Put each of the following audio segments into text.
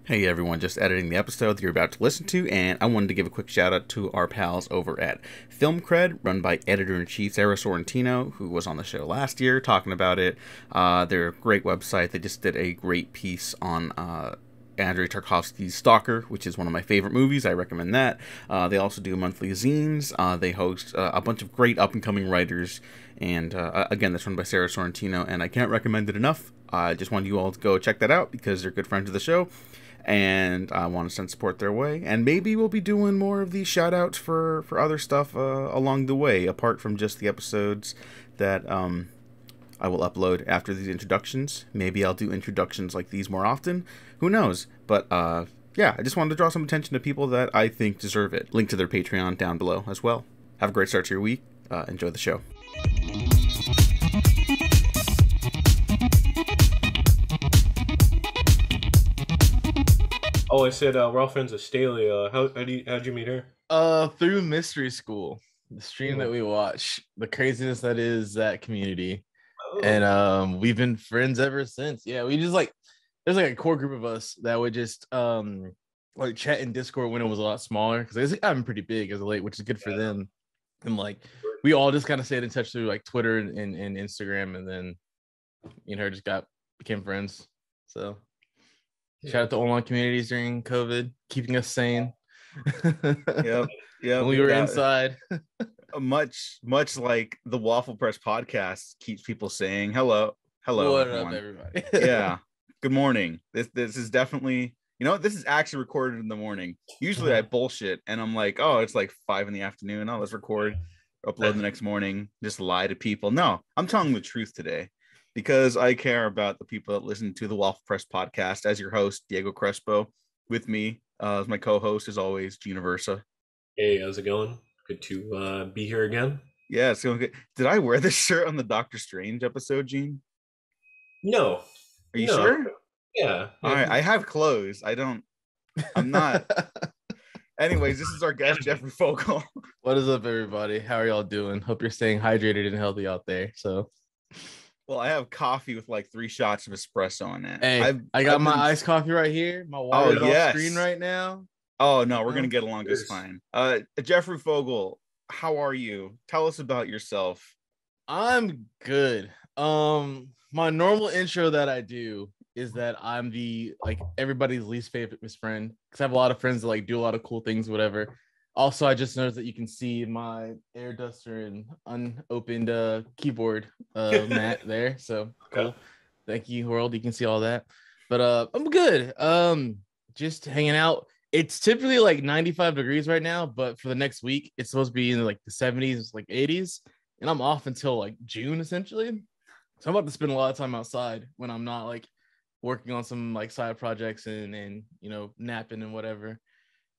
Hey everyone, just editing the episode that you're about to listen to, and I wanted to give a quick shout out to our pals over at Film Cred, run by editor-in-chief Sarah Sorrentino, who was on the show last year talking about it. They're a great website. They just did a great piece on Andrei Tarkovsky's Stalker, which is one of my favorite movies. I recommend that. They also do monthly zines. They host a bunch of great up-and-coming writers, and again, that's run by Sarah Sorrentino, and I can't recommend it enough. I just want you all to go check that out because they're good friends of the show. And I want to send support their way. And maybe we'll be doing more of these shout-outs for other stuff along the way, apart from just the episodes that I will upload after these introductions. Maybe I'll do introductions like these more often. Who knows? But yeah, I just wanted to draw some attention to people that I think deserve it. Link to their Patreon down below as well. Have a great start to your week. Enjoy the show. Oh, I said we're all friends with Staley. How'd you meet her? Through Mystery School, the stream that we watch, the craziness that is that community. Oh. And we've been friends ever since. Yeah, we just there's like a core group of us that would just like chat in Discord when it was a lot smaller, because I'm pretty big as of late, which is good for them. And like we all just kind of stayed in touch through like Twitter and Instagram, and then her just became friends. So shout out to online communities during COVID, keeping us sane. Yep. When we were inside. Much like the Waffle Press podcast keeps people saying hello What everyone. up, everybody? Yeah, good morning. This is definitely, this is actually recorded in the morning. Usually I bullshit and I'm like, oh, it's like 5 p.m. Oh, let's record, upload the next morning, just lie to people. No, I'm telling the truth today, because I care about the people that listen to the Waffle Press podcast. As your host, Diego Crespo, with me as my co-host, as always, Gina Versa. Hey, how's it going? Good to be here again. Yeah, it's going good. Did I wear this shirt on the Doctor Strange episode, Gene? No. Are you sure? Yeah. All right, I have clothes. I'm not. Anyways, this is our guest, Jeffrey Fogel. What is up, everybody? How are y'all doing? Hope you're staying hydrated and healthy out there. So, well, I have coffee with like 3 shots of espresso in it. Hey, I got my iced coffee right here. My water's on screen right now. Oh no, we're gonna get along just fine. Jeffrey Fogel, how are you? Tell us about yourself. I'm good. My normal intro that I do is that I'm everybody's least favorite best friend, because I have a lot of friends that do a lot of cool things, whatever. Also, I just noticed that you can see my air duster and unopened keyboard mat there. So cool. Thank you, world. You can see all that. But I'm good. Just hanging out. It's typically like 95 degrees right now, but for the next week, it's supposed to be in like the 70s, like 80s. And I'm off until like June, essentially. So I'm about to spend a lot of time outside when I'm not like working on some like side projects and napping and whatever.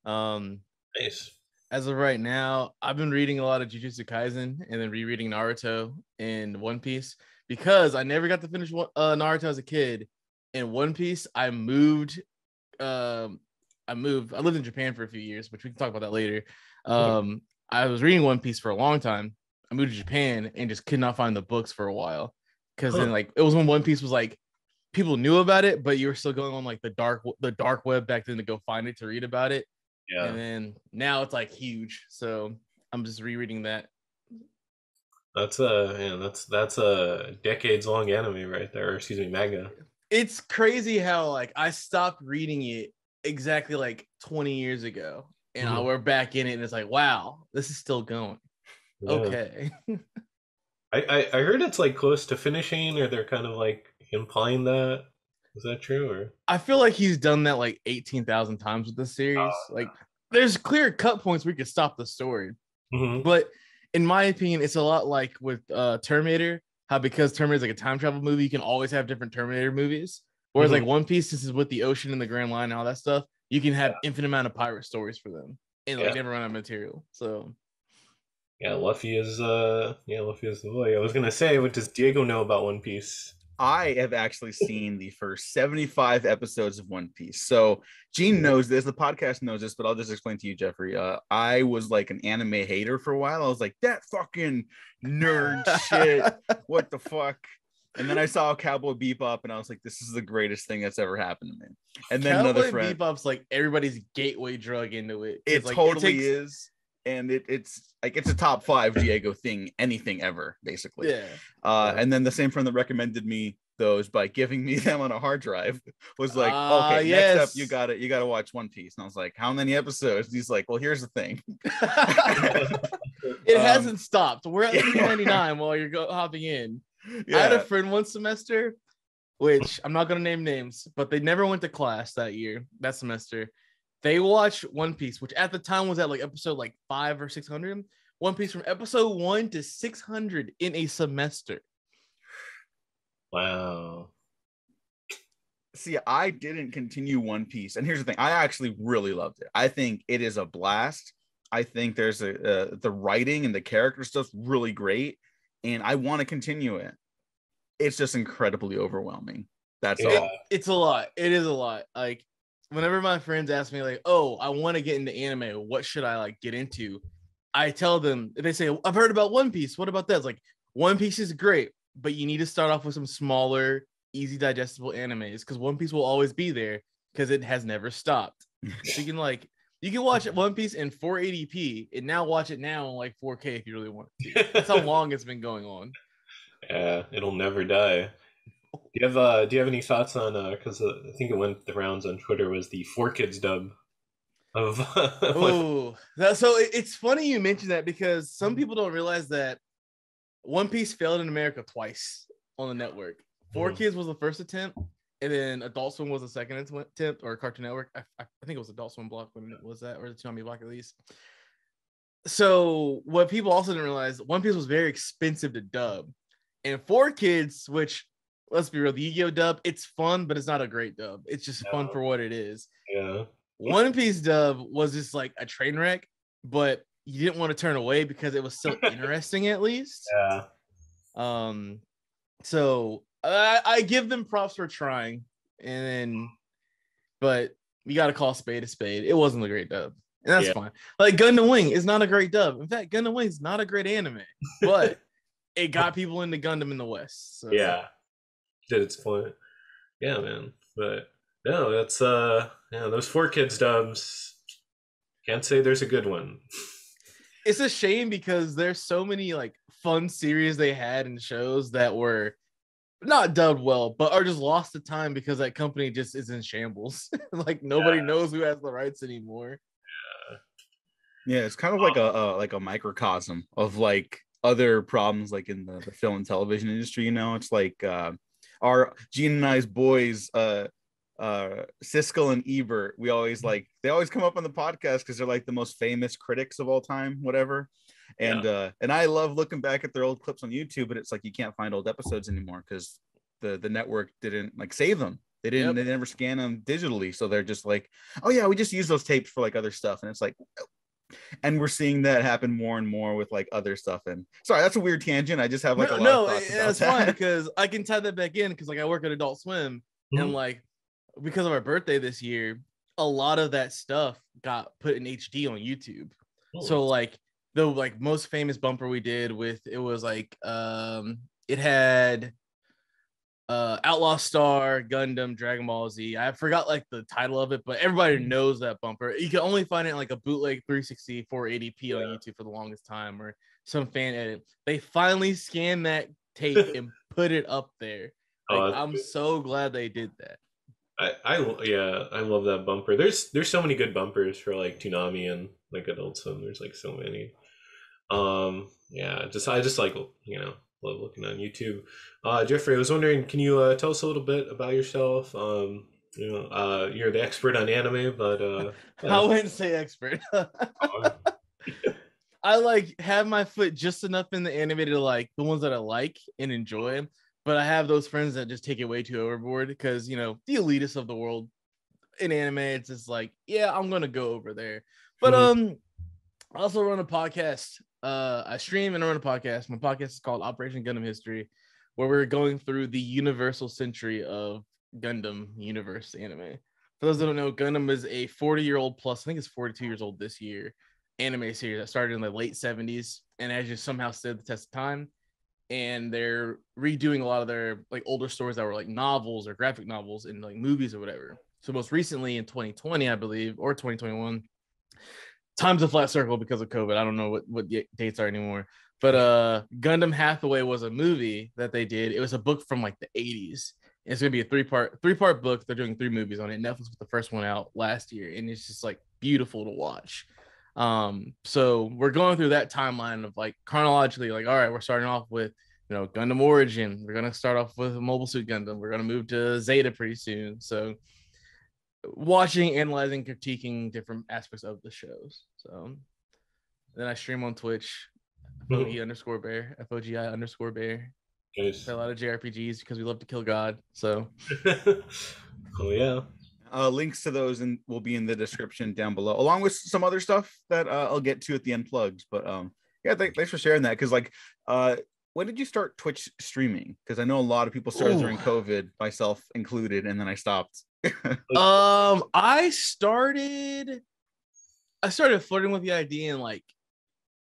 Nice. As of right now, I've been reading a lot of Jujutsu Kaisen and then rereading Naruto and One Piece, because I never got to finish Naruto as a kid. In One Piece, I moved. I lived in Japan for a few years, which we can talk about that later. I was reading One Piece for a long time. I moved to Japan and just could not find the books for a while, because then it was when One Piece was like people knew about it, but you were still going on like the dark web back then to go find it, to read about it. Yeah. And then now it's like huge, so I'm just rereading that. That's a decades long anime right there. Excuse me, manga. It's crazy how I stopped reading it exactly like 20 years ago, and we're back in it, and it's like, wow, this is still going. Yeah. Okay. I heard it's like close to finishing, or they're kind of like implying that. Is that true? Or I feel like he's done that like 18,000 times with the series. There's clear cut points where you could stop the story, but in my opinion, it's a lot like with Terminator. How because Terminator is like a time travel movie, you can always have different Terminator movies. Whereas like One Piece, this is with the ocean and the Grand Line and all that stuff. You can have infinite amount of pirate stories for them, and never run out of material. So Luffy is the boy. I was gonna say, what does Diego know about One Piece? I have actually seen the first 75 episodes of One Piece. So Gene knows this, the podcast knows this, but I'll just explain to you, Jeffrey. I was like an anime hater for a while. I was like, that fucking nerd shit. What the fuck? And then I saw Cowboy Bebop, and I was like, "This is the greatest thing that's ever happened to me." And then Cowboy another friend, Bebop's like everybody's gateway drug into it. it Like, totally is, and it's like it's a top 5 Diego thing, anything ever, basically. Yeah. And then the same friend that recommended me those by giving me them on a hard drive was like, "Okay, yes. next up, you gotta watch One Piece." And I was like, "How many episodes?" And he's like, "Well, here's the thing." It hasn't stopped. We're at $3.99 while you're hopping in. Yeah. I had a friend one semester, which I'm not going to name names, but they never went to class that semester. They watched One Piece, which at the time was at like episode like 500 or 600. One Piece from episode 1 to 600 in a semester. Wow. See, I didn't continue One Piece, and here's the thing: I actually really loved it. I think it is a blast. I think there's the writing and the character stuff's really great, and I want to continue it. It's just incredibly overwhelming. That's all. It's a lot. It is a lot. Like, whenever my friends ask me, like, "Oh, I want to get into anime. What should I like get into?" I tell them, if they say, "I've heard about One Piece. What about that?" It's like, One Piece is great, but you need to start off with some smaller, easy digestible animes, because One Piece will always be there because it has never stopped. So you can watch One Piece in 480p and now watch it now in like 4K if you really want to. That's how long it's been going on. Yeah, it'll never die. Do you have any thoughts on because I think it went the rounds on Twitter was the 4Kids dub of Oh, so it's funny you mentioned that, because some people don't realize that One Piece failed in America twice on the network. 4Kids was the first attempt, and then Adult Swim was the second attempt, or Cartoon Network. I think it was Adult Swim block when it was that, or the Toonami block at least. So what people also didn't realize, One Piece was very expensive to dub, and 4Kids, which, let's be real, the Yu-Gi-Oh dub, it's fun, but it's not a great dub. It's just fun for what it is. Yeah. One Piece dub was just like a train wreck, but you didn't want to turn away because it was still interesting at least. Yeah. So I give them props for trying, but you got to call spade a spade. It wasn't a great dub, and that's fine. Like Gundam Wing is not a great dub. In fact, Gundam Wing is not a great anime, but it got people into Gundam in the West. So. Yeah, did its point. Yeah, man. But no, that's those 4Kids dubs. Can't say there's a good one. It's a shame because there's so many like fun series they had and shows that were not dubbed well, but are just lost to time because that company just is in shambles. Like nobody knows who has the rights anymore. Yeah, it's kind of like a microcosm of like other problems like in the film and television industry. It's like our Gene and I's boys, Siskel and Ebert. They always come up on the podcast because they're like the most famous critics of all time, whatever. And I love looking back at their old clips on YouTube, but it's like you can't find old episodes anymore because the network didn't like save them. They didn't. They never scan them digitally, so they're just like, oh yeah, we just use those tapes for like other stuff, and it's like, and we're seeing that happen more and more with like other stuff. And sorry, that's a weird tangent. I just have like a lot of thoughts about it's that. fine because I can tie that back in because like I work at Adult Swim and like because of our birthday this year, a lot of that stuff got put in HD on YouTube. So like the like most famous bumper we did with it was like it had Outlaw Star, Gundam, Dragon Ball Z. I forgot like the title of it, but everybody knows that bumper. You can only find it in like a bootleg 360 480p on YouTube for the longest time, or some fan edit. They finally scanned that tape and put it up there. Like, I'm so glad they did that. I love that bumper. There's so many good bumpers for like Toonami and like Adult Swim. There's like so many. I just like love looking on YouTube. Jeffrey, I was wondering, can you tell us a little bit about yourself? You're the expert on anime, but I wouldn't say expert. I like have my foot just enough in the anime to like the ones that I like and enjoy, but I have those friends that just take it way too overboard because the elitists of the world in anime, it's just like, yeah, I'm gonna go over there. But I also run a podcast. I stream and I run a podcast. My podcast is called Operation Gundam History, where we're going through the universal century of Gundam universe anime. For those that don't know, Gundam is a 40-year-old plus, I think it's 42 years old this year, anime series that started in the late 70s and has just somehow stood the test of time. and they're redoing a lot of their like older stories that were like novels or graphic novels in like movies or whatever. So most recently in 2020, I believe, or 2021, time's a flat circle because of COVID. I don't know what dates are anymore. But Gundam Hathaway was a movie that they did. It was a book from like the 80s. It's gonna be a three-part book. They're doing 3 movies on it. Netflix put the first one out last year, and it's just like beautiful to watch. So we're going through that timeline of like chronologically, like, all right, we're starting off with Gundam Origin. We're gonna start off with Mobile Suit Gundam. We're gonna move to Zeta pretty soon. So watching, analyzing, critiquing different aspects of the shows. So then I stream on Twitch, FOG_bear, FOGI_bear. Nice. Play a lot of JRPGs because we love to kill God. So Oh yeah. Links to those will be in the description down below, along with some other stuff that I'll get to at the end plugs. But yeah, thanks for sharing that. Because like, when did you start Twitch streaming? Because I know a lot of people started during COVID, myself included, and then I stopped. I started flirting with the idea in like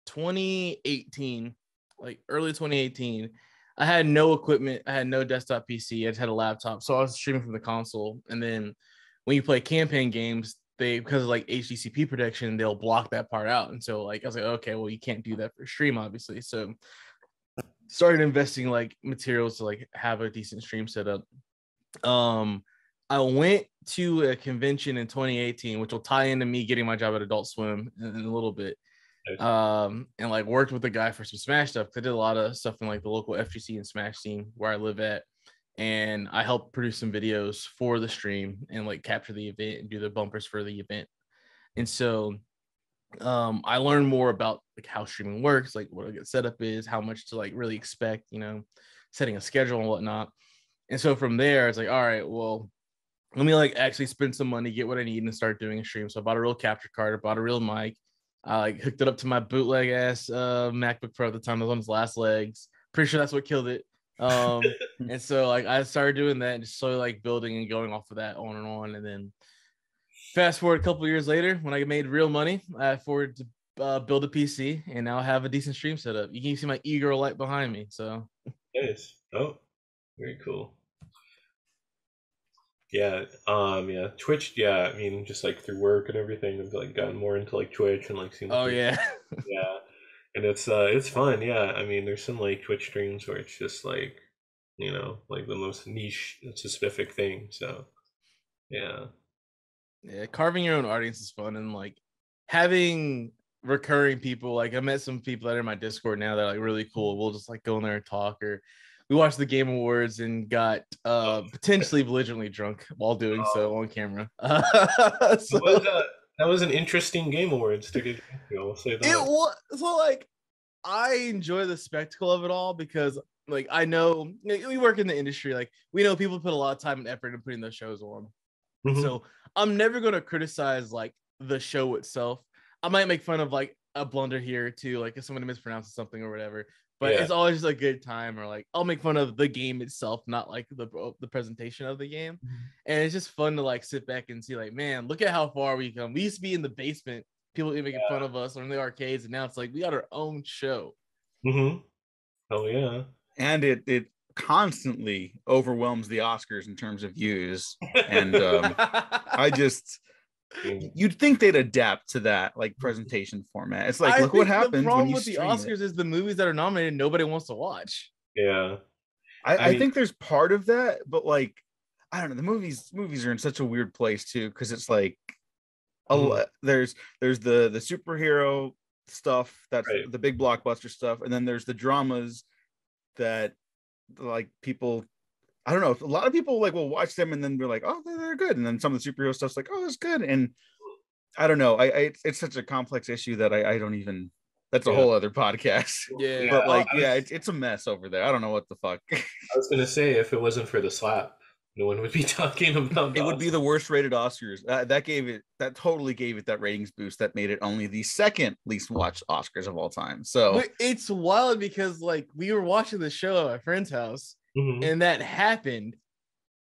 2018, like early 2018. I had no equipment. I had no desktop PC. I just had a laptop. So I was streaming from the console. And then when you play campaign games, because of like HDCP protection, they'll block that part out. And so like I was like, okay, well, you can't do that for stream, obviously. So started investing like materials to like have a decent stream set up. I went to a convention in 2018, which will tie into me getting my job at Adult Swim in a little bit. And like worked with a guy for some Smash stuff. I did a lot of stuff in like the local FGC and Smash scene where I live at, and I helped produce some videos for the stream and like capture the event and do the bumpers for the event. And so I learned more about like how streaming works, like what a good setup is, how much to like really expect, setting a schedule and whatnot. And so from there, it's like, all right, well, let me like actually spend some money, get what I need, and start doing a stream. So I bought a real capture card, I bought a real mic. I like hooked it up to my bootleg ass MacBook Pro at the time. That was on its last legs. Pretty sure that's what killed it. And so like I started doing that and just slowly like building and going off of that on and on. And then fast forward a couple years later, when I made real money, I afforded to build a PC, and now I have a decent stream setup. You can see my e-girl light behind me. So nice. Oh, very cool. Yeah, yeah, Twitch, yeah, I mean, just like through work and everything, I've like gotten more into like Twitch and like seeing yeah. Yeah. And it's fun, yeah. I mean, there's some like Twitch streams where it's just like, like the most niche specific thing. So yeah. Yeah, carving your own audience is fun, and like having recurring people. Like I met some people that are in my Discord now that are like really cool. We'll just like go in there and talk, or we watched the Game Awards and got potentially belligerently drunk while doing so on camera. So that was an interesting Game Awards to get. I'll say that. It was so like I enjoy the spectacle of it all because like I know we work in the industry. Like we know people put a lot of time and effort in putting those shows on. Mm-hmm. So I'm never going to criticize like the show itself. I might make fun of like a blunder here or two, like if somebody mispronounces something or whatever. But it's always just a good time, or like I'll make fun of the game itself, not like the presentation of the game. Mm-hmm. And it's just fun to like sit back and see like, man, look at how far we come. We used to be in the basement, people making fun of us, or in the arcades, and now it's like we got our own show. Mm-hmm. Oh yeah. And it constantly overwhelms the Oscars in terms of views. And you'd think they'd adapt to that like presentation format. It's like, look what happens. The problem with the Oscars is the movies that are nominated nobody wants to watch. Yeah, I think there's part of that, but like I don't know, the movies are in such a weird place too, because it's like there's the superhero stuff, that's the big blockbuster stuff, and then there's the dramas that like people, I don't know, a lot of people like will watch them and then be like, oh, they're good, and then some of the superhero stuff's like, oh, that's good. And I don't know, it's such a complex issue that I don't even, that's a whole other podcast. But like it's a mess over there. I don't know what the fuck. I was gonna say, if it wasn't for the slap, no one would be talking about it. Would be the worst rated Oscars. That totally gave it that ratings boost that made it only the second least watched Oscars of all time. So but it's wild because like we were watching the show at my friend's house, and that happened,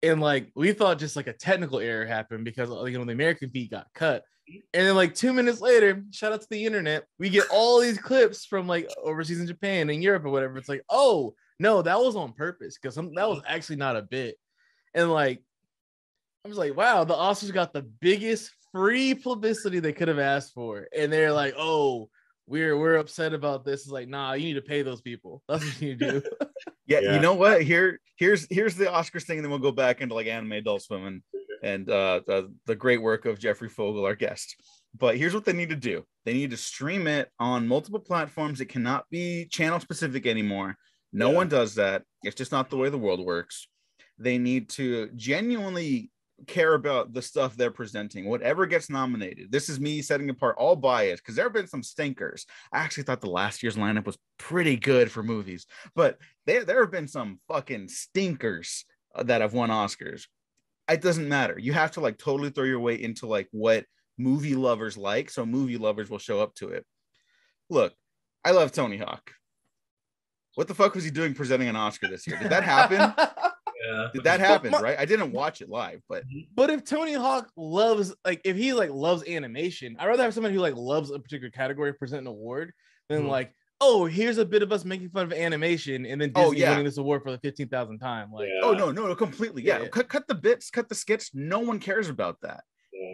and like we thought just like a technical error happened because the American feed got cut, and then like 2 minutes later, shout out to the internet, we get all these clips from like overseas in Japan and Europe or whatever. It's like, oh, No, that was on purpose because that was actually not a bit. And like, I was like, wow, the Oscars got the biggest free publicity they could have asked for. And they're like, oh, we're upset about this. It's like, nah, you need to pay those people. That's what you need to do. Yeah, you know what? Here's the Oscars thing, and then we'll go back into like anime Adult Swim and the great work of Jeffrey Fogel, our guest. But here's what they need to do. They need to stream it on multiple platforms. It cannot be channel specific anymore. No one does that. It's just not the way the world works. They need to genuinely care about the stuff they're presenting. Whatever gets nominated. This is me setting apart all bias because there have been some stinkers. I actually thought the last year's lineup was pretty good for movies, but there have been some fucking stinkers that have won Oscars. It doesn't matter. You have to like totally throw your weight into like what movie lovers like, so movie lovers will show up to it. Look, I love Tony Hawk. What the fuck was he doing presenting an Oscar this year? Did that happen? Yeah. Did that happen? Right? I didn't watch it live, but if Tony Hawk loves, like, if he like loves animation, I'd rather have somebody who like loves a particular category present an award than like, oh, here's a bit of us making fun of animation and then Disney winning this award for the 15,000th time. Like, oh no, completely. Yeah. Cut the bits, cut the skits. No one cares about that.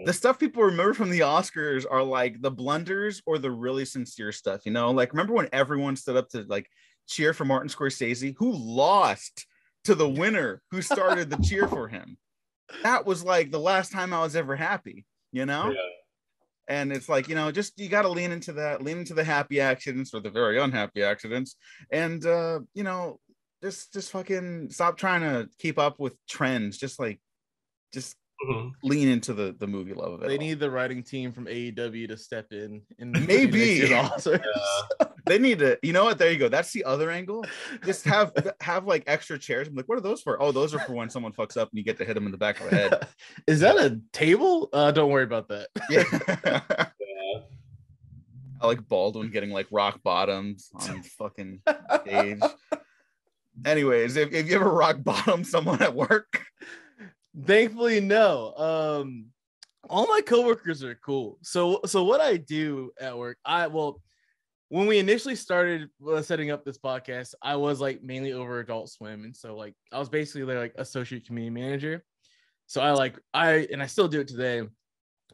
The stuff people remember from the Oscars are like the blunders or the really sincere stuff, you know? Like, remember when everyone stood up to like cheer for Martin Scorsese, who lost to the winner who started the cheer for him? That was like the last time I was ever happy, you know? Yeah. And it's like, you know, just you got to lean into the happy accidents or the very unhappy accidents. And, you know, just fucking stop trying to keep up with trends. Just lean into the movie love of it. They need the writing team from AEW to step in and maybe they need to, you know what? There you go. That's the other angle. Just have like extra chairs. I'm like, what are those for? Oh, those are for when someone fucks up and you get to hit them in the back of the head. Is that a table? Don't worry about that. Yeah. I like Baldwin getting like rock bottoms on fucking stage. Anyways, if you ever rock bottom someone at work. Thankfully, no. All my coworkers are cool. So what I do at work, when we initially started setting up this podcast, I was like mainly over Adult Swim, and so like I was basically their like associate community manager. So I still do it today.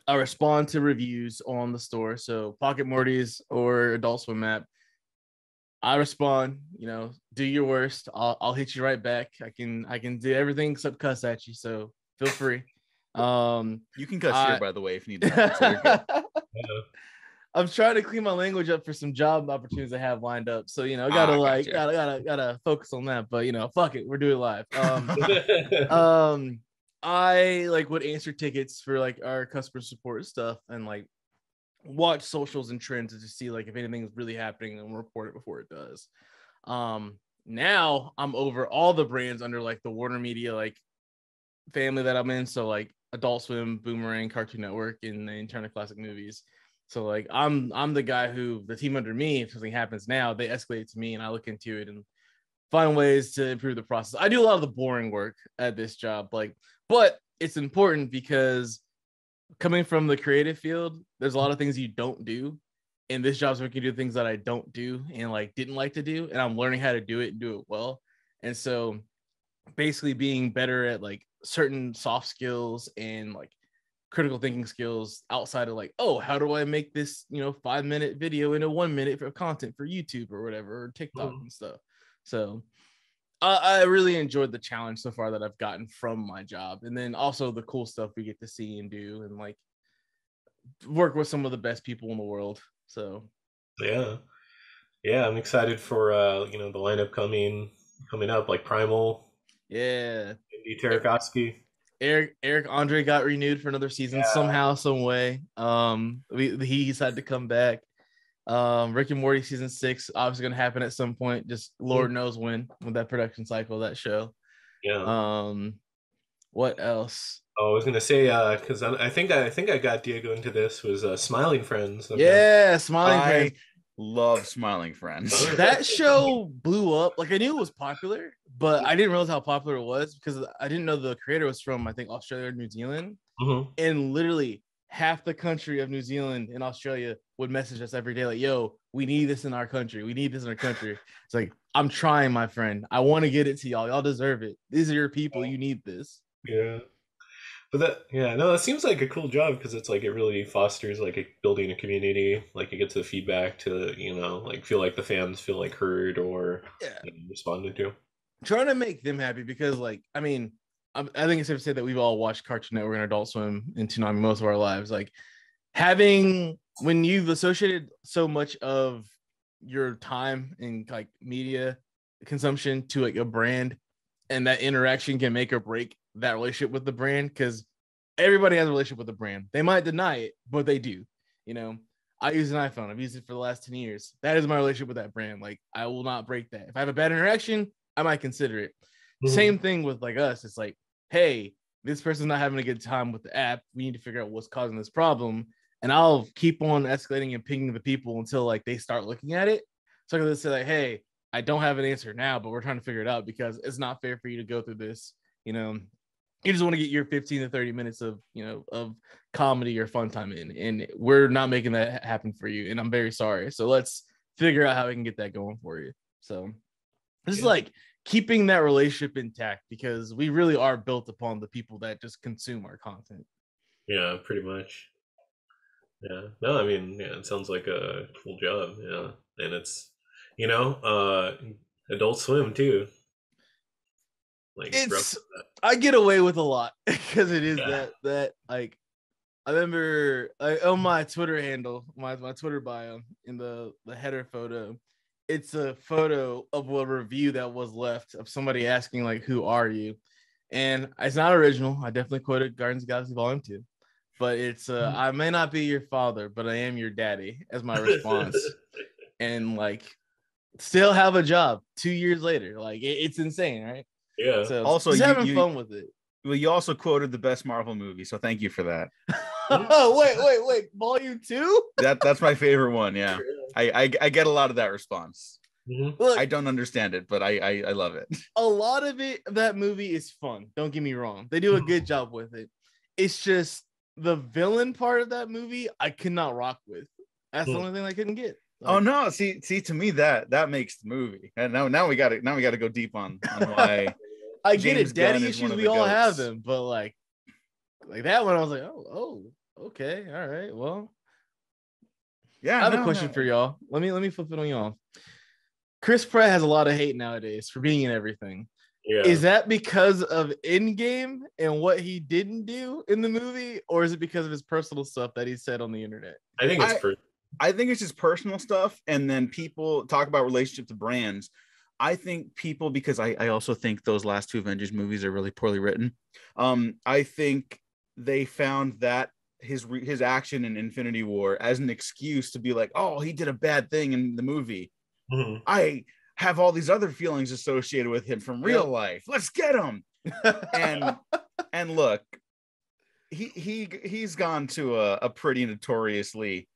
I respond to reviews on the store, so Pocket Morty's or Adult Swim app. I respond, you know, do your worst. I'll hit you right back. I can do everything except cuss at you, so feel free. You can cuss here, by the way, if you need to. I'm trying to clean my language up for some job opportunities I have lined up. So, you know, gotta focus on that. But, you know, fuck it, we're doing it live. I like would answer tickets for like our customer support stuff and like watch socials and trends to see like if anything's really happening and report it before it does. Now I'm over all the brands under like the Warner Media like family that I'm in. So like Adult Swim, Boomerang, Cartoon Network, and then Turner Classic Movies. So like I'm the guy who the team under me, if something happens now, they escalate to me and I look into it and find ways to improve the process. I do a lot of the boring work at this job, like, but it's important because coming from the creative field, there's a lot of things you don't do. And this job's making me do things that I don't do and like didn't like to do. And I'm learning how to do it and do it well. And so basically being better at like certain soft skills and like critical thinking skills outside of like, oh, how do I make this, 5-minute video into 1 minute for content for YouTube or whatever, or TikTok and stuff. So I really enjoyed the challenge so far that I've gotten from my job. And then also the cool stuff we get to see and do and like work with some of the best people in the world. So yeah, I'm excited for the lineup coming up, like Primal. Yeah, Andy Tartakovsky. Eric Andre got renewed for another season somehow, some way. He decided to come back. Rick and Morty season 6 obviously gonna happen at some point. Just Lord knows when with that production cycle of that show. Yeah. What else? Oh, I was gonna say because I think I got Diego into this was Smiling Friends. Yeah, Smiling Friends. Love Smiling Friends. That show blew up. Like I knew it was popular, but I didn't realize how popular it was because I didn't know the creator was from I think Australia or New Zealand, and literally half the country of New Zealand and Australia would message us every day like, yo, we need this in our country. We need this in our country. It's like, I'm trying, my friend. I want to get it to y'all. Y'all deserve it. These are your people. You need this. Yeah. But that seems like a cool job because it's like it really fosters like building a community. Like you get to the feedback to, like feel like the fans feel like heard or responded to. Trying to make them happy because, like, I mean, I think it's safe to say that we've all watched Cartoon Network and Adult Swim and Toonami most of our lives. Like, when you've associated so much of your time and like media consumption to like a brand, and that interaction can make or break that relationship with the brand, because everybody has a relationship with the brand. They might deny it, but they do. I use an iPhone. I've used it for the last 10 years. That is my relationship with that brand. Like, I will not break that. If I have a bad interaction, I might consider it. Mm-hmm. Same thing with like us. It's like, hey, this person's not having a good time with the app. We need to figure out what's causing this problem. And I'll keep on escalating and pinging the people until like they start looking at it. So I can say like, hey, I don't have an answer now, but we're trying to figure it out because it's not fair for you to go through this. You just want to get your 15 to 30 minutes of comedy or fun time in, and we're not making that happen for you. And I'm very sorry. So let's figure out how we can get that going for you. So this is like keeping that relationship intact because we really are built upon the people that just consume our content. Yeah, pretty much. Yeah. No, I mean, it sounds like a cool job. Yeah. And it's, Adult Swim too. Like I get away with a lot because it is that like I remember on my Twitter handle, my Twitter bio in the header photo, it's a photo of a review that was left of somebody asking like, who are you? And it's not original. I definitely quoted Guardians of the Galaxy Volume 2, but it's I may not be your father, but I am your daddy as my response. And like still have a job 2 years later. Like it's insane, right? Yeah. So also just having fun with it. Well, you also quoted the best Marvel movie, so thank you for that. Oh, wait. Volume 2? That's my favorite one, yeah. I get a lot of that response. Mm-hmm. Look, I don't understand it, but I love it. A lot of that movie is fun. Don't get me wrong. They do a good job with it. It's just the villain part of that movie I could not rock with. That's the only thing I couldn't get. Like, oh no, see to me that makes the movie. And now we got to go deep on why I get it, daddy issues, we all have them, but like that one I was like, oh, okay, all right, well, yeah. I have a question for y'all. Let me flip it on y'all. Chris Pratt has a lot of hate nowadays for being in everything. Yeah. Is that because of Endgame and what he didn't do in the movie, or is it because of his personal stuff that he said on the internet? I think it's I think it's just personal stuff, and then people talk about relationship to brands. I think people, because I also think those last two Avengers movies are really poorly written. I think they found that his action in Infinity War as an excuse to be like, oh, he did a bad thing in the movie. Mm-hmm. I have all these other feelings associated with him from real life. Let's get him. and look, he's gone to a pretty notoriously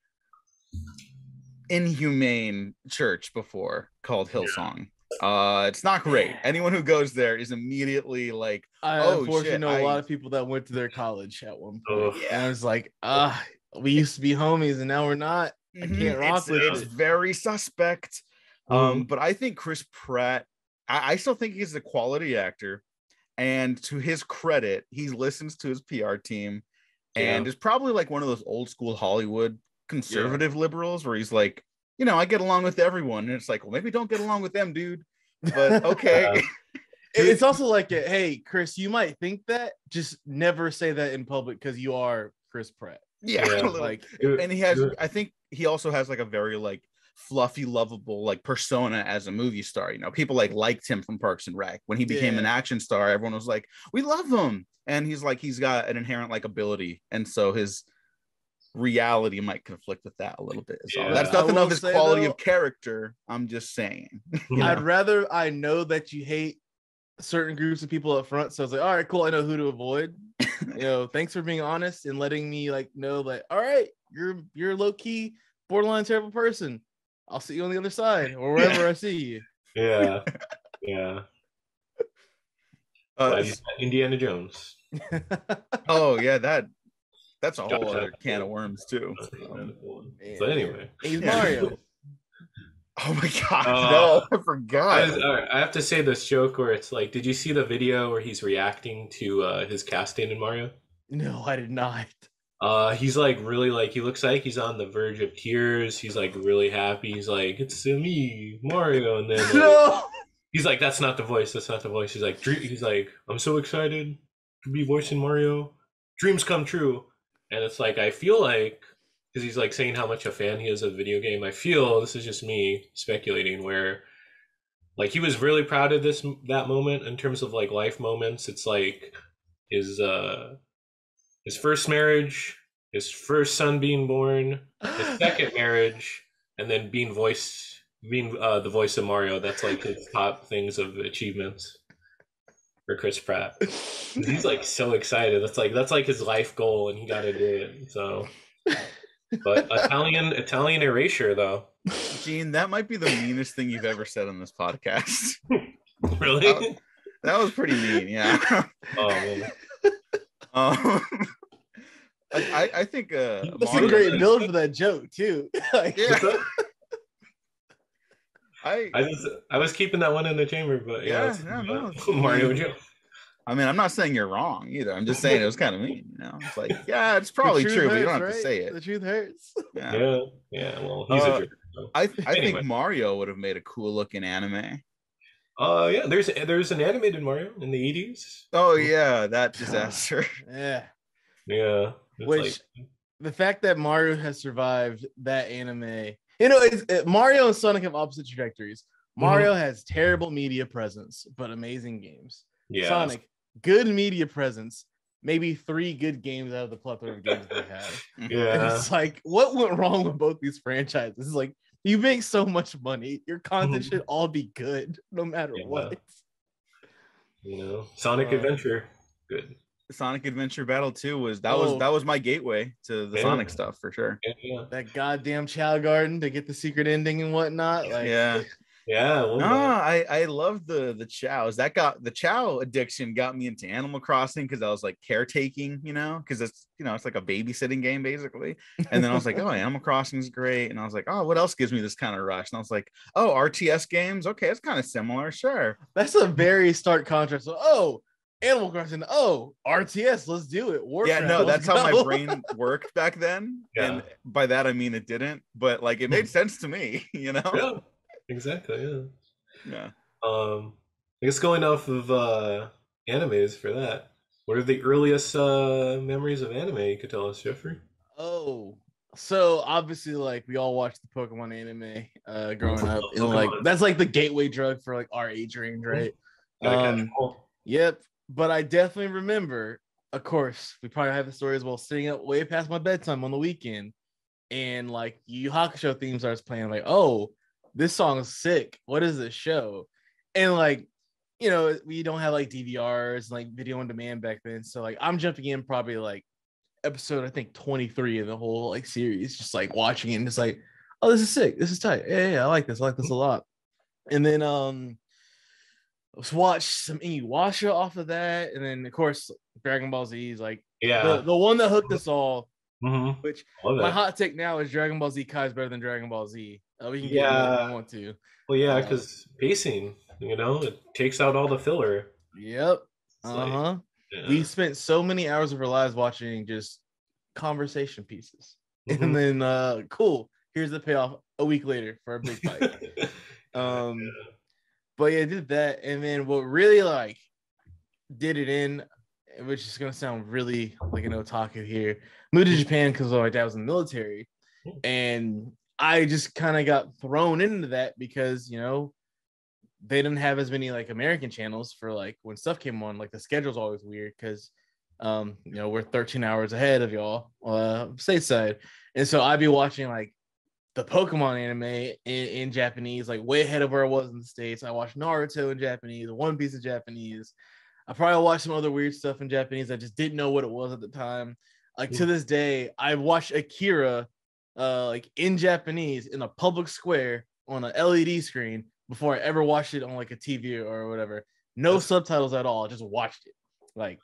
inhumane church before called Hillsong. It's not great. Anyone who goes there is immediately like, I unfortunately know a lot of people that went to their college at one point. And I was like, we used to be homies and now we're not. I can't rock with it. It's very suspect. But I think Chris Pratt, I still think he's a quality actor, and to his credit, he listens to his PR team and is probably like one of those old school Hollywood conservative liberals where he's like, I get along with everyone. And it's like, well, maybe don't get along with them, dude. But okay. It's also like, hey, Chris, you might think that, just never say that in public because you are Chris Pratt. Yeah. Like, and I think he also has like a very like fluffy, lovable like persona as a movie star. People liked him from Parks and Rec. When he became an action star, everyone was like, we love him. And he's got an inherent like ability. And so his reality might conflict with that a little bit. That's nothing of his quality of character. I'm just saying. I'd rather I know that you hate certain groups of people up front. So I was like, all right, cool. I know who to avoid. Thanks for being honest and letting me know that, all right, you're a low key, borderline terrible person. I'll see you on the other side or wherever I see you. Yeah. Yeah. Indiana Jones. Oh yeah, that That's a whole other can of worms too. So anyway, he's Mario. Oh my god, no, I forgot. I have to say this joke where it's like, did you see the video where he's reacting to his casting in Mario? No, I did not. He's like really like he looks like he's on the verge of tears. He's like really happy. He's like, it's me, Mario, and then like, No. he's like, that's not the voice. That's not the voice. He's like, I'm so excited to be voicing Mario. Dreams come true. And it's like, I feel like, because he's like saying how much a fan he is of the video game. I feel, this is just me speculating, where like he was really proud of that moment in terms of like life moments. It's like his first marriage, his first son being born, his second marriage, and then being the voice of Mario. That's like his top things of achievements for Chris Pratt. He's like so excited. That's like his life goal, and he got to do it. So, but Italian erasure though. Gene, that might be the meanest thing you've ever said on this podcast. Really? That was pretty mean. Yeah. Oh man. I think that's Mario, a great build for that joke too. Like, yeah. I was keeping that one in the chamber, but no. Mario joke. I mean, I'm not saying you're wrong either. I'm just saying it was kind of mean. You know, it's like, yeah, it's probably true, but you don't have to say it. The truth hurts. Yeah. Well, he's a jerk. So. I think Mario would have made a cool looking anime. Yeah. There's an animated Mario in the 80s. Oh yeah, that disaster. Yeah. Which the fact that Mario has survived that anime, you know, Mario and Sonic have opposite trajectories. Mario has terrible media presence, but amazing games. Yeah. Sonic, good media presence, maybe 3 good games out of the plethora of games they have. Yeah. And it's like, what went wrong with both these franchises? It's like, you make so much money. Your content should all be good, no matter what. You know, Sonic Adventure, good. Sonic Adventure Battle 2 was my gateway to the Sonic stuff for sure. Yeah. That goddamn Chow Garden to get the secret ending and whatnot. Like, I love the chows. The chow addiction got me into Animal Crossing because I was like caretaking, you know, because it's like a babysitting game basically. And then I was like, oh, Animal Crossing is great. And I was like, oh, what else gives me this kind of rush? And I was like, oh, RTS games. Okay, it's kind of similar. Sure. That's a very stark contrast. So, Animal Crossing, RTS, let's do it. Warcraft, yeah, no, that's how my brain worked back then. Yeah. And by that I mean it didn't, but like it made sense to me, you know? Yeah, exactly. Yeah. I guess going off of animes for that, what are the earliest memories of anime you could tell us, Jeffrey? Oh, so obviously, like we all watched the Pokemon anime growing up, and like that's like the gateway drug for like our age range, right? Yep. But I definitely remember, of course, we probably have the story as well, staying up way past my bedtime on the weekend, and like Yu Yu Hakusho theme starts playing. Like, oh, this song is sick. What is this show? And like, you know, we don't have like DVRs, like video on demand back then. So like, I'm jumping in probably like episode, I think 23 in the whole like series, just like watching it and just like, oh, this is sick. This is tight. Yeah, I like this. I like this a lot. And then let's watch some Inuyasha off of that, and then of course Dragon Ball Z is like the one that hooked us all. Which my hot take now is Dragon Ball Z Kai is better than Dragon Ball Z. We can get into it if we want to. Well, yeah, because pacing, you know, it takes out all the filler. Yep. We spent so many hours of our lives watching just conversation pieces, and then cool. Here's the payoff a week later for a big fight. But yeah, I did that, and then what really like did it in, which is gonna sound really like an otaku here, moved to Japan because my dad was in the military, and I just kind of got thrown into that because you know they didn't have as many like American channels for like when stuff came on. Like the schedule's always weird because you know we're 13 hours ahead of y'all stateside, and so I'd be watching like the Pokemon anime in Japanese, like way ahead of where I was in the States. I watched Naruto in Japanese, One Piece in Japanese. I probably watched some other weird stuff in Japanese. I just didn't know what it was at the time. Like to this day, I watched Akira like in Japanese in a public square on an LED screen before I ever watched it on like a TV or whatever. No subtitles at all. I just watched it. Like,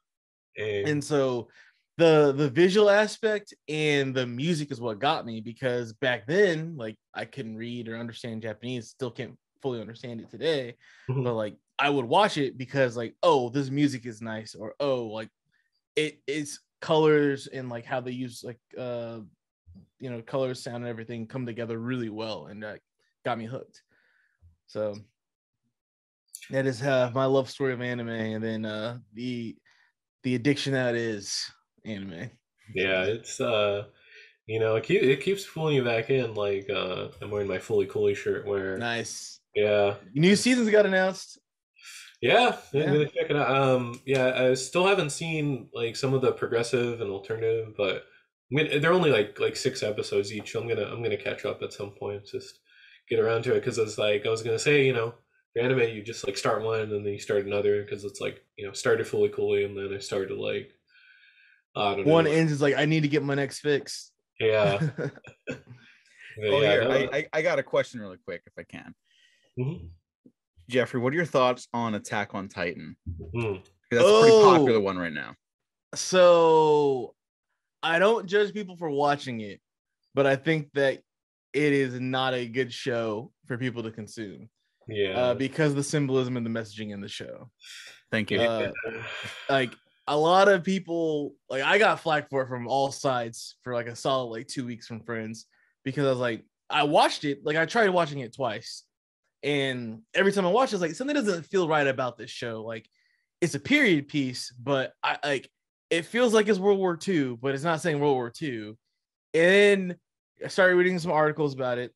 and so the visual aspect and the music is what got me, because back then, like, I couldn't read or understand Japanese, still can't fully understand it today, but like I would watch it because like, oh, this music is nice, or oh, like it's colors and like how they use like colors, sound, and everything come together really well, and that got me hooked. So that is my love story of anime, and then the addiction that is anime. Yeah, it's it keeps pulling you back in. Like I'm wearing my Fully Cooley shirt where Nice. yeah. New seasons got announced. Yeah, I'm Yeah. gonna check it out. Yeah, I still haven't seen like some of the progressive and alternative, but they're only like 6 episodes each. So I'm gonna catch up at some point, just get around to it. Because it's like I was gonna say, for anime, you just like start one and then you start another. Because it's like started Fully Cooley and then I started like I don't One know. ends is like, I need to get my next fix. Yeah, Oh, yeah. here, I got a question really quick, if I can. Mhm. Jeffrey, what are your thoughts on Attack on Titan? Mm. That's a pretty popular one right now. So I don't judge people for watching it, but I think that it is not a good show for people to consume. Yeah. Because of the symbolism and the messaging in the show. Thank you. Like a lot of people, like I got flack for it from all sides for like a solid like 2 weeks from friends, because I was like, I watched it, like I tried watching it twice, and every time I watch it, it's like something doesn't feel right about this show. Like it's a period piece, but I like it feels like it's World War II, but it's not saying World War II. And then I started reading some articles about it,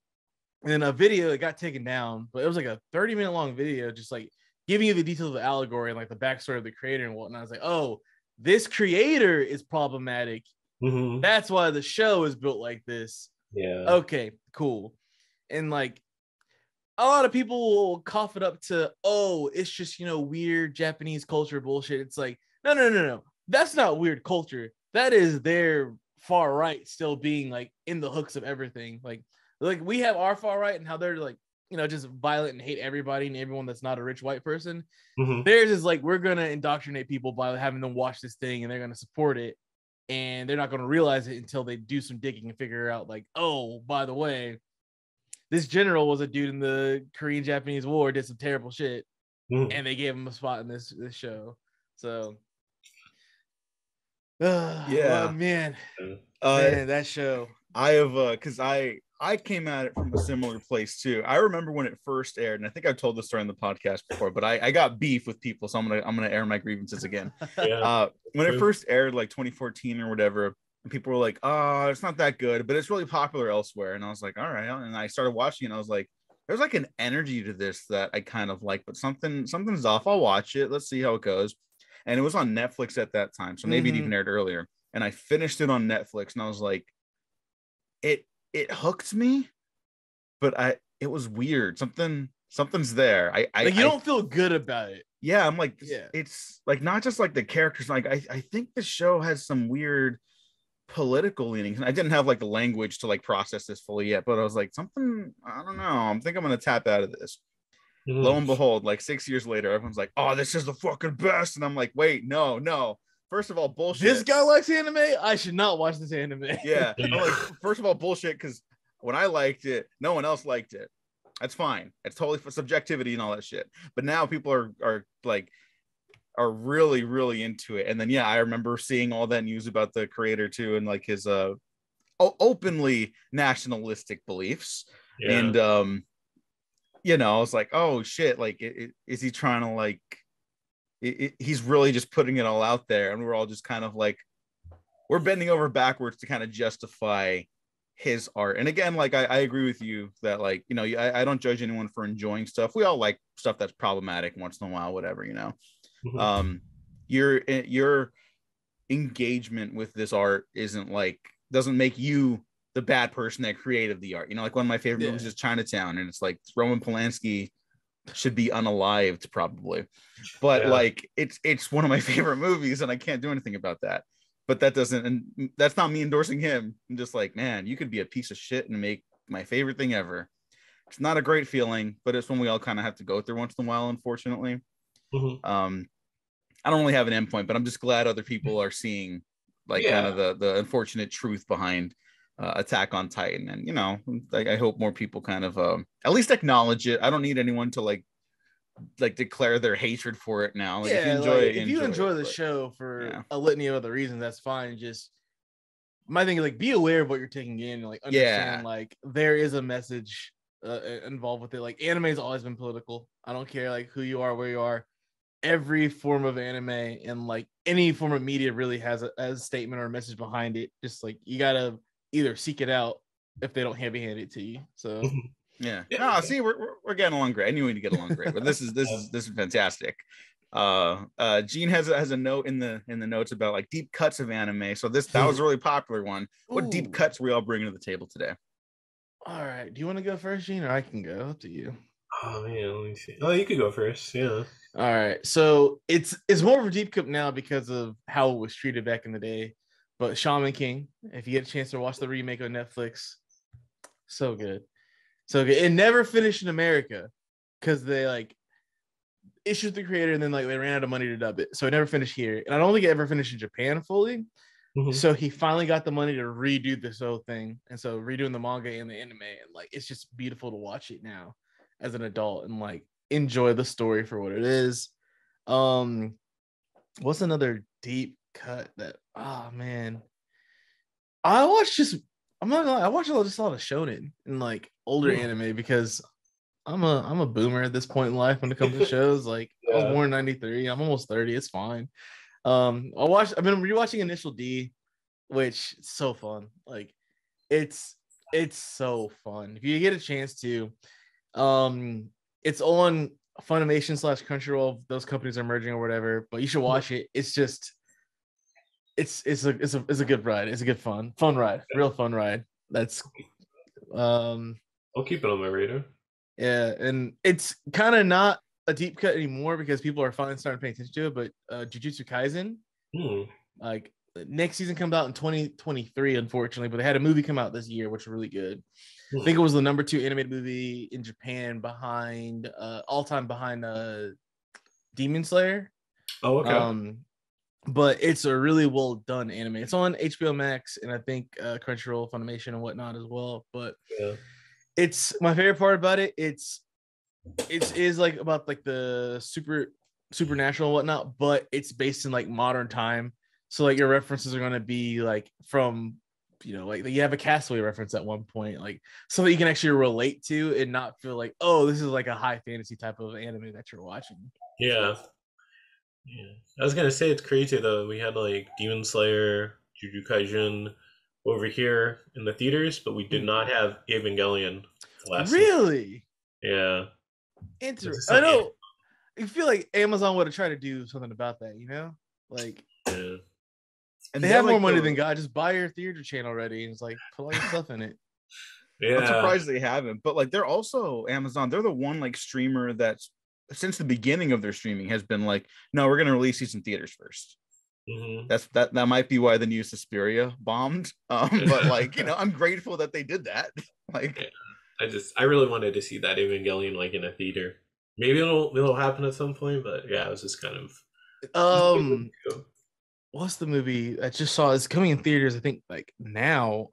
and then a video that got taken down, but it was like a 30-minute long video, just like giving you the details of the allegory and like the backstory of the creator and whatnot. I was like, oh, this creator is problematic. Mm-hmm. That's why the show is built like this. Yeah. Okay, cool. And like a lot of people will cough it up to, oh, it's just, weird Japanese culture bullshit. It's like, no. That's not weird culture. That is their far right still being like in the hooks of everything. Like we have our far right and how they're like, just violent and hate everybody and everyone that's not a rich white person. Mm-hmm. Theirs is like, we're going to indoctrinate people by having them watch this thing and they're going to support it. And they're not going to realize it until they do some digging and figure out like, oh, by the way, this general was a dude in the Korean-Japanese War, did some terrible shit, and they gave him a spot in this show. So, yeah, man, that show. I have because I came at it from a similar place too. I remember when it first aired, and I think I've told this story on the podcast before, but I got beef with people, so I'm gonna air my grievances again. Yeah. When it first aired, like 2014 or whatever, and people were like, "Oh, it's not that good, but it's really popular elsewhere." And I was like, "All right," and I started watching, and I was like, "There's like an energy to this that I kind of like, but something's off. I'll watch it. Let's see how it goes." And it was on Netflix at that time, so maybe it even aired earlier. And I finished it on Netflix, and I was like, it hooked me, but it was weird. Something's there. You don't feel good about it. Yeah, I'm like, yeah. It's like not just like the characters. Like I think the show has some weird political leanings, and I didn't have like the language to like process this fully yet. But I was like, something. I don't know. I'm gonna tap out of this. Lo and behold, like 6 years later, everyone's like, "Oh, this is the fucking best," and I'm like, "Wait, no. First of all, bullshit. This guy likes anime. I should not watch this anime." Yeah. I'm like, first of all, bullshit, because when I liked it, no one else liked it. That's fine. It's totally for subjectivity and all that shit. But now people are really, really into it. And then yeah, I remember seeing all that news about the creator too, and like his openly nationalistic beliefs. Yeah. And I was like, oh shit, like is he trying to like he's really just putting it all out there, and we're all just kind of like we're bending over backwards to kind of justify his art. And again, like I agree with you that like I don't judge anyone for enjoying stuff. We all like stuff that's problematic once in a while, whatever. Your engagement with this art doesn't make you the bad person that created the art. Like one of my favorite movies is Chinatown, and it's like Roman Polanski should be unalived probably, but like it's one of my favorite movies, and I can't do anything about that. But that's not me endorsing him. I'm just like, man, you could be a piece of shit and make my favorite thing ever. It's not a great feeling, but it's one we all kind of have to go through once in a while, unfortunately. I don't really have an endpoint, but I'm just glad other people are seeing like kind of the unfortunate truth behind Attack on Titan. And I hope more people kind of at least acknowledge it. I don't need anyone to like declare their hatred for it now. Like, if you enjoy the it, show for a litany of other reasons, that's fine. Just my thing is like, be aware of what you're taking in, and like understand like there is a message involved with it. Like, anime has always been political. I don't care like who you are, where you are. Every form of anime and like any form of media really has a statement or a message behind it. Just like, you gotta either seek it out if they don't heavy hand it to you. So yeah. No, see, we're getting along great. I knew we'd get along great, but this is fantastic. Gene has a note in the notes about like deep cuts of anime. So that was a really popular one. What deep cuts we all bringing to the table today? All right. Do you want to go first, Gene, or I can go? Up to you. Oh man, let me see. Oh, you could go first. Yeah. All right. So it's more of a deep cut now because of how it was treated back in the day. But Shaman King, if you get a chance to watch the remake on Netflix, so good. So good. It never finished in America because they like issued the creator and then like they ran out of money to dub it. So it never finished here. And I don't think it ever finished in Japan fully. Mm-hmm. So he finally got the money to redo this whole thing. And so redoing the manga and the anime, and like it's just beautiful to watch it now as an adult and like enjoy the story for what it is. What's another deep cut that man. I'm not gonna lie, I watch just a lot of shonen and like older anime because I'm a boomer at this point in life when it comes to shows. Like, I was born in 93. I'm almost 30. It's fine. I've been rewatching Initial D, which is so fun. Like, it's so fun. If you get a chance to, it's on Funimation / Crunchyroll. Those companies are merging or whatever, but you should watch it. It's just it's a good ride. It's a good fun ride. Real fun ride. That's I'll keep it on my radar. Yeah, and it's kind of not a deep cut anymore because people are finally starting to pay attention to it. But Jujutsu Kaisen, like next season comes out in 2023, unfortunately. But they had a movie come out this year, which was really good. I think it was the number 2 animated movie in Japan behind all time behind Demon Slayer. Oh, okay. But it's a really well done anime. It's on HBO Max and I think Crunchyroll, Funimation, and whatnot as well. But it's my favorite part about it. It is like about like the supernatural and whatnot, but it's based in like modern time. So like your references are gonna be like from like you have a Castaway reference at one point, like something you can actually relate to and not feel like, oh, this is like a high fantasy type of anime that you're watching. Yeah. I was gonna say it's crazy though. We had like Demon Slayer, Jujutsu Kaisen over here in the theaters, but we did not have Evangelion last Really? Season. Yeah. Interesting. I know. I feel like Amazon would have tried to do something about that, Like, and they have more money than God. Just buy your theater channel already and it's like put all your stuff in it. Yeah. I'm surprised they haven't. But like they're also Amazon, they're the one like streamer that's since the beginning of their streaming has been like, no, we're gonna release these in theaters first. Mm-hmm. That might be why the new Suspiria bombed. But like, I'm grateful that they did that. Like, I really wanted to see that Evangelion like in a theater. Maybe it'll happen at some point, but yeah, it was just kind of. What's the movie I just saw? It's coming in theaters, I think, like now.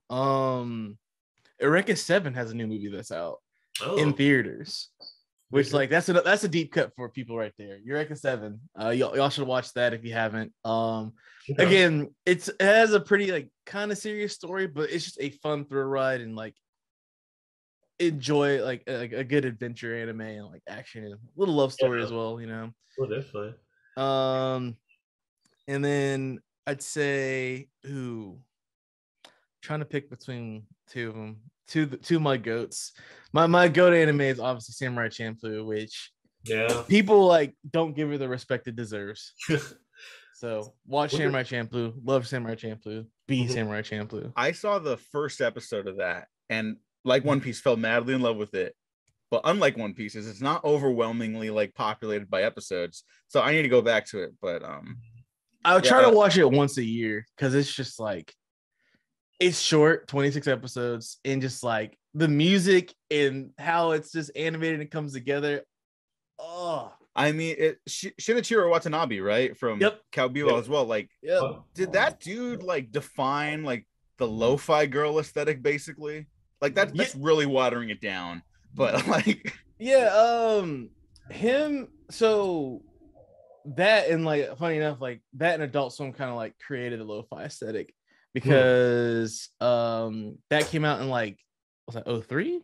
Eureka 7 has a new movie that's out in theaters. Which like that's a deep cut for people right there. Eureka 7. Y'all should watch that if you haven't. Again, it has a pretty like kind of serious story, but it's just a fun thrill ride and like enjoy like a good adventure anime and like action and a little love story as well. Well, definitely. And then I'd say trying to pick between two of them. Two of my goats. My goat anime is obviously Samurai Champloo, which people like don't give her the respect it deserves. So watch Samurai Champloo, love Samurai Champloo, be Samurai Champloo. I saw the first episode of that and like One Piece fell madly in love with it. But unlike One Piece, it's not overwhelmingly like populated by episodes. So I need to go back to it. But I'll try to watch it once a year because it's just like it's short, 26 episodes, and just like the music and how it's just animated and comes together. Oh, I mean, Shinichiro Watanabe, right, from Yep. Cowboy as well. Like, Yep. did that dude like define like the lo-fi girl aesthetic basically? Like that's really watering it down. But like, yeah, him. So that and like funny enough, like that and Adult Swim kind of like created a lo-fi aesthetic because that came out in like was that 03?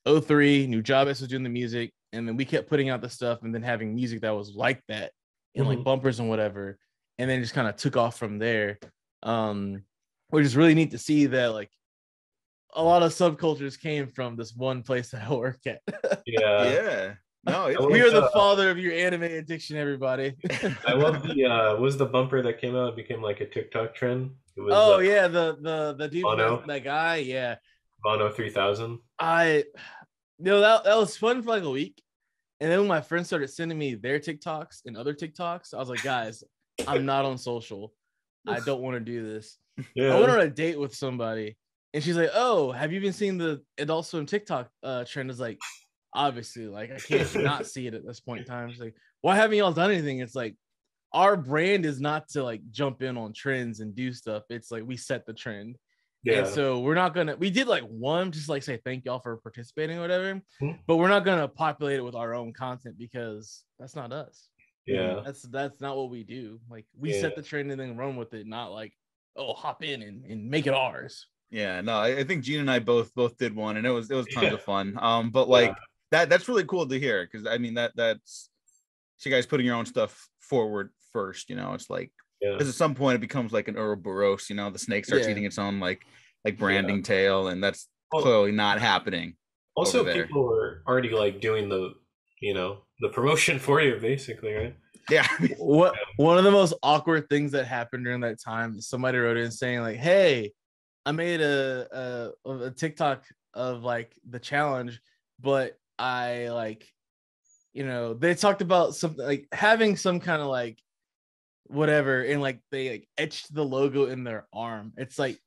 03, New Jabez was doing the music, and then we kept putting out the stuff and then having music that was like that in like bumpers and whatever, and then just kind of took off from there. Which is really neat to see that like a lot of subcultures came from this one place that I work at. Yeah. No, we are the father of your anime addiction, everybody. I love the was the bumper that came out. It became like a TikTok trend. It was, the dude, that guy, yeah, Bono 3000. that was fun for like a week, and then when my friends started sending me their TikToks and other TikToks, I was like, guys, I'm not on social. I don't want to do this. I went on a date with somebody, and she's like, "Oh, have you been seeing the Adult Swim TikTok trend?" Is like, obviously, like I can't not see it at this point in time. She's like, "Why haven't y'all done anything?" It's like our brand is not to like jump in on trends and do stuff. It's like we set the trend. Yeah. And so we're not gonna. We did like one, just like say thank y'all for participating or whatever, but we're not gonna populate it with our own content because that's not us. Yeah, that's not what we do. Like we set the trend and then run with it, not like hop in and make it ours. Yeah, no, I think Gene and I both did one, and it was tons of fun. But like that's really cool to hear because I mean that's you guys putting your own stuff forward first. You know, it's like because at some point it becomes like an Ouroboros. You know, the snake starts eating its own like branding tail, and that's clearly not happening. Also, people were already like doing the the promotion for you, basically, right? Yeah. One of the most awkward things that happened during that time, somebody wrote in saying like, "Hey, I made a TikTok of like the challenge, but I like, they talked about something like having some kind of like whatever, and like they like etched the logo in their arm. It's like,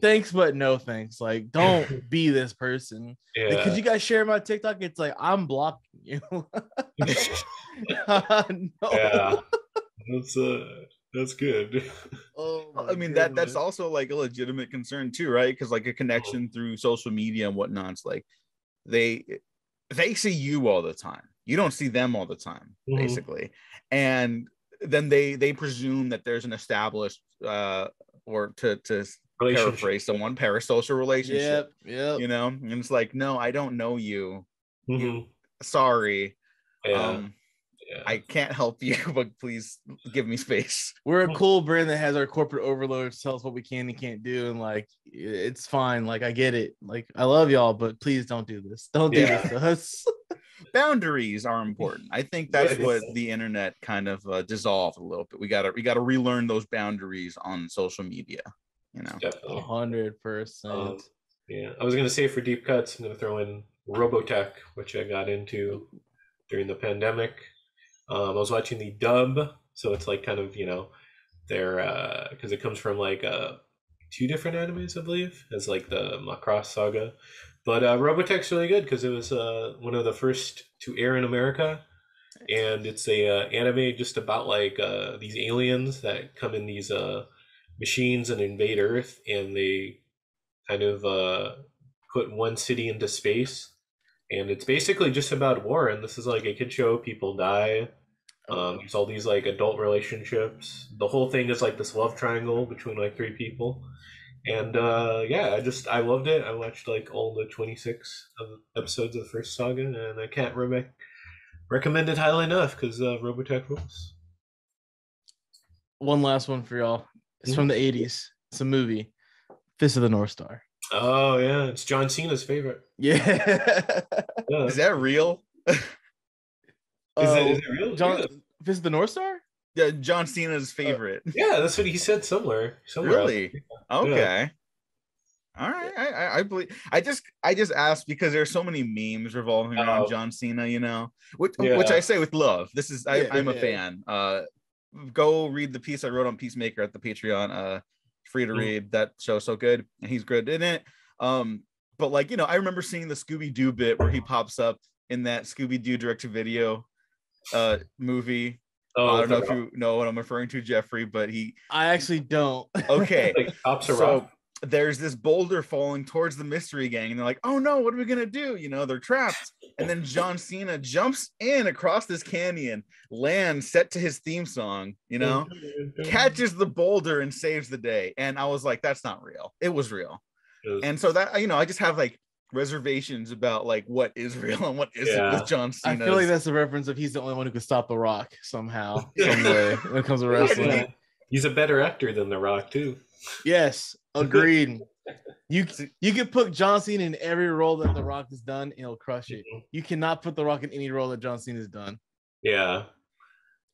thanks, but no thanks. Like, don't be this person. Like, could you guys share my TikTok? It's like I'm blocking you. No. Yeah, that's good. I mean that's also like a legitimate concern too, right? Because like a connection through social media and whatnot's like they see you all the time. You don't see them all the time, basically, and then they presume that there's an established or to paraphrase someone, parasocial relationship. Yep. And it's like, no, I don't know you. Sorry. I can't help you, but please give me space. We're a cool brand that has our corporate overlords tell us what we can and can't do, and like it's fine. Like I get it. Like I love y'all, but please don't do this. Don't do this to us. Boundaries are important. I think that's what the internet kind of dissolved a little bit. We gotta relearn those boundaries on social media. Definitely 100%. Yeah, I was gonna say for deep cuts, I'm gonna throw in Robotech, which I got into during the pandemic. I was watching the dub, so it's like kind of they're because it comes from like 2 different animes, I believe, as like the Macross saga. But Robotech's really good because it was one of the first to air in America, and it's a anime just about like these aliens that come in these machines and invade Earth, and they kind of put one city into space. And it's basically just about war, and this is like a kid show. People die. There's all these like adult relationships. The whole thing is like this love triangle between like 3 people. And I loved it. I watched like all the 26 episodes of the first saga, and I can't recommend it highly enough because Robotech rules. One last one for y'all. It's from the 80s. It's a movie, Fist of the North Star. Oh yeah, it's John Cena's favorite. Yeah. Is that real? Is it real? Fist of the North Star? Yeah, John Cena's favorite. Yeah, that's what he said somewhere. Really? Okay. Yeah. All right. I believe. I just asked because there's so many memes revolving around John Cena. Which I say with love. This is I'm a fan. Go read the piece I wrote on Peacemaker at the Patreon. Free to read. That show's so good, and he's good in it. But like I remember seeing the Scooby-Doo bit where he pops up in that Scooby-Doo direct-to-video movie. Oh, I don't with The know if Rock. you know what I'm referring to, Jeffrey, but I actually don't. okay. Like Cops are So Rock. there's this boulder falling towards the mystery gang, and they're like, "Oh no, what are we gonna do?" You know, they're trapped. And then John Cena jumps in across this canyon, lands set to his theme song, you know, catches the boulder and saves the day. And I was like, "That's not real." It was real. And so that, you know, I just have like reservations about like what is real and what isn't with John I Cena. feel like that's the reference of he's the only one who could stop The Rock somehow, some way when it comes to wrestling. Yeah. He's a better actor than The Rock too. Yes, agreed. You can put John Cena in every role that The Rock has done, and he'll crush it. You cannot put The Rock in any role that John Cena has done. Yeah.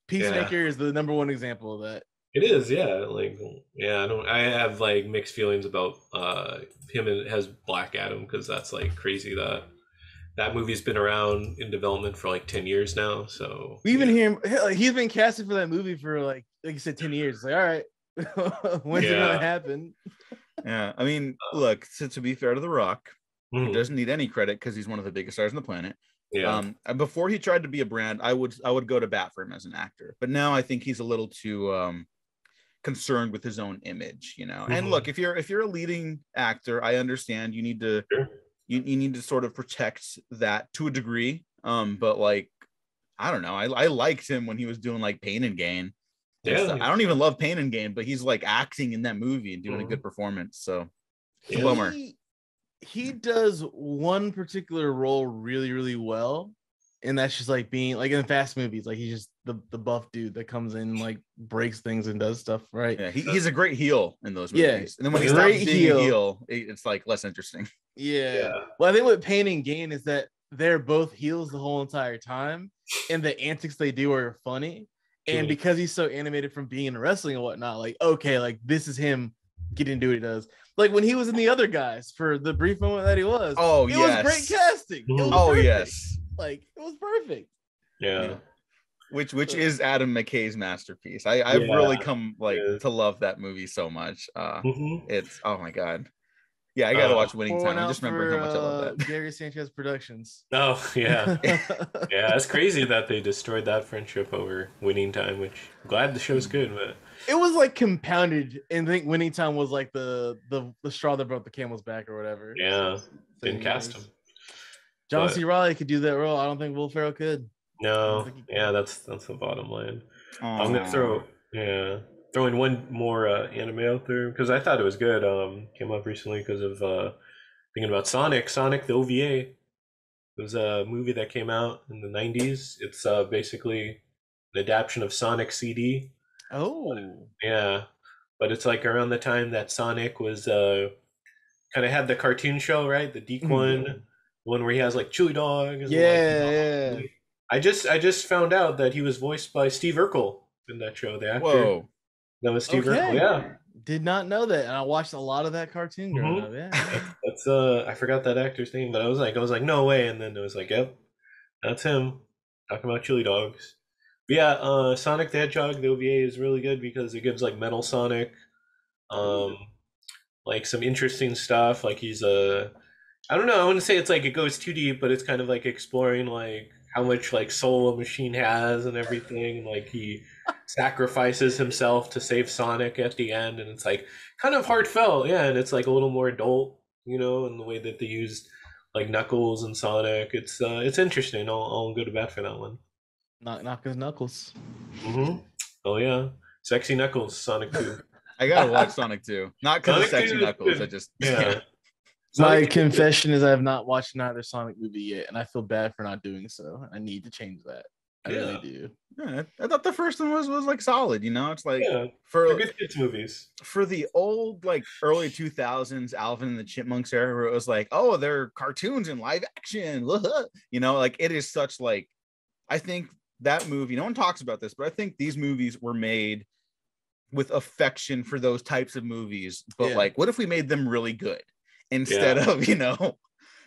Peacemaker is the number one example of that. It is, yeah. Like, yeah, I have like mixed feelings about him as Black Adam, because that's like crazy that movie's been around in development for like 10 years now. So we even hear him, like, he's been casted for that movie for like you said, 10 years. It's like, all right, when's it gonna happen? Yeah, I mean, look, to be fair to The Rock, he doesn't need any credit because he's one of the biggest stars on the planet. Yeah. Before he tried to be a brand, I would go to bat for him as an actor, but now I think he's a little too concerned with his own image, you know. And look, if you're a leading actor, I understand you need to you need to sort of protect that to a degree. But like, I don't know, I liked him when he was doing like Pain and Gain. Yeah, I don't even love Pain and Gain, but he's like acting in that movie and doing a good performance. So it's a bummer. He does one particular role really, really well, and that's just like being like in fast movies. Like he's just the buff dude that comes in, like breaks things and does stuff, right? Yeah, he's a great heel in those movies. Yeah, and then when he stops being a heel, it's like less interesting. Yeah. Well, I think what Pain and Gain is that they're both heels the whole entire time, and the antics they do are funny. And because he's so animated from being in wrestling and whatnot, like, okay, like this is him getting to do what he does. Like when he was in The Other Guys for the brief moment that he was. Oh, it was great casting. It was perfect. Yes. Like it was perfect. Yeah. Which is Adam McKay's masterpiece. I've really come like to love that movie so much. It's, oh my God. Yeah, I gotta watch Winning Time. I just remember how much I love that. Gary Sanchez Productions. Oh yeah, yeah. It's crazy that they destroyed that friendship over Winning Time. Which I'm glad the show's good, but it was like compounded. And I think Winning Time was like the straw that broke the camel's back or whatever. Yeah, didn't cast him. John C. Reilly could do that role. I don't think Will Ferrell could. No, yeah, that's the bottom line. I'm gonna throw in one more anime out there because I thought it was good. Came up recently because of thinking about Sonic the OVA. It was a movie that came out in the 90s. It's basically an adaptation of Sonic CD. Oh. Yeah, but it's like around the time that Sonic was kind of had the cartoon show, right? The Deke one where he has like Chewy Dog. Yeah. I just found out that he was voiced by Steve Urkel in that show. The actor. Whoa. That was Steve Urkel. Yeah. Did not know that, and I watched a lot of that cartoon growing up. Yeah. That's I forgot that actor's name, but I was like no way, and then it was like, yep, that's him. Talking about chili dogs. But yeah, Sonic the Hedgehog, the OVA is really good because it gives like Metal Sonic, like some interesting stuff. Like he's I don't know, I wouldn't say it's like it goes too deep, but it's kind of like exploring like how much like soul a machine has and everything. Like he sacrifices himself to save Sonic at the end, and it's like kind of heartfelt, yeah. And it's like a little more adult, you know, in the way that they used like Knuckles and Sonic. It's interesting. I'll go to bat for that one. Knock his Knuckles. Oh yeah, sexy Knuckles, Sonic 2. I gotta watch Sonic 2. Not because of sexy Knuckles. I just My confession is I have not watched another Sonic movie yet, and I feel bad for not doing so. I need to change that. I really do. Yeah, I thought the first one was like solid. You know, it's like for good kids movies. For the old like early 2000s Alvin and the Chipmunks era, where it was like, oh, they're cartoons in live action. You know, like it is such like, I think that movie. No one talks about this, but I think these movies were made with affection for those types of movies. But like, what if we made them really good? Instead of, you know,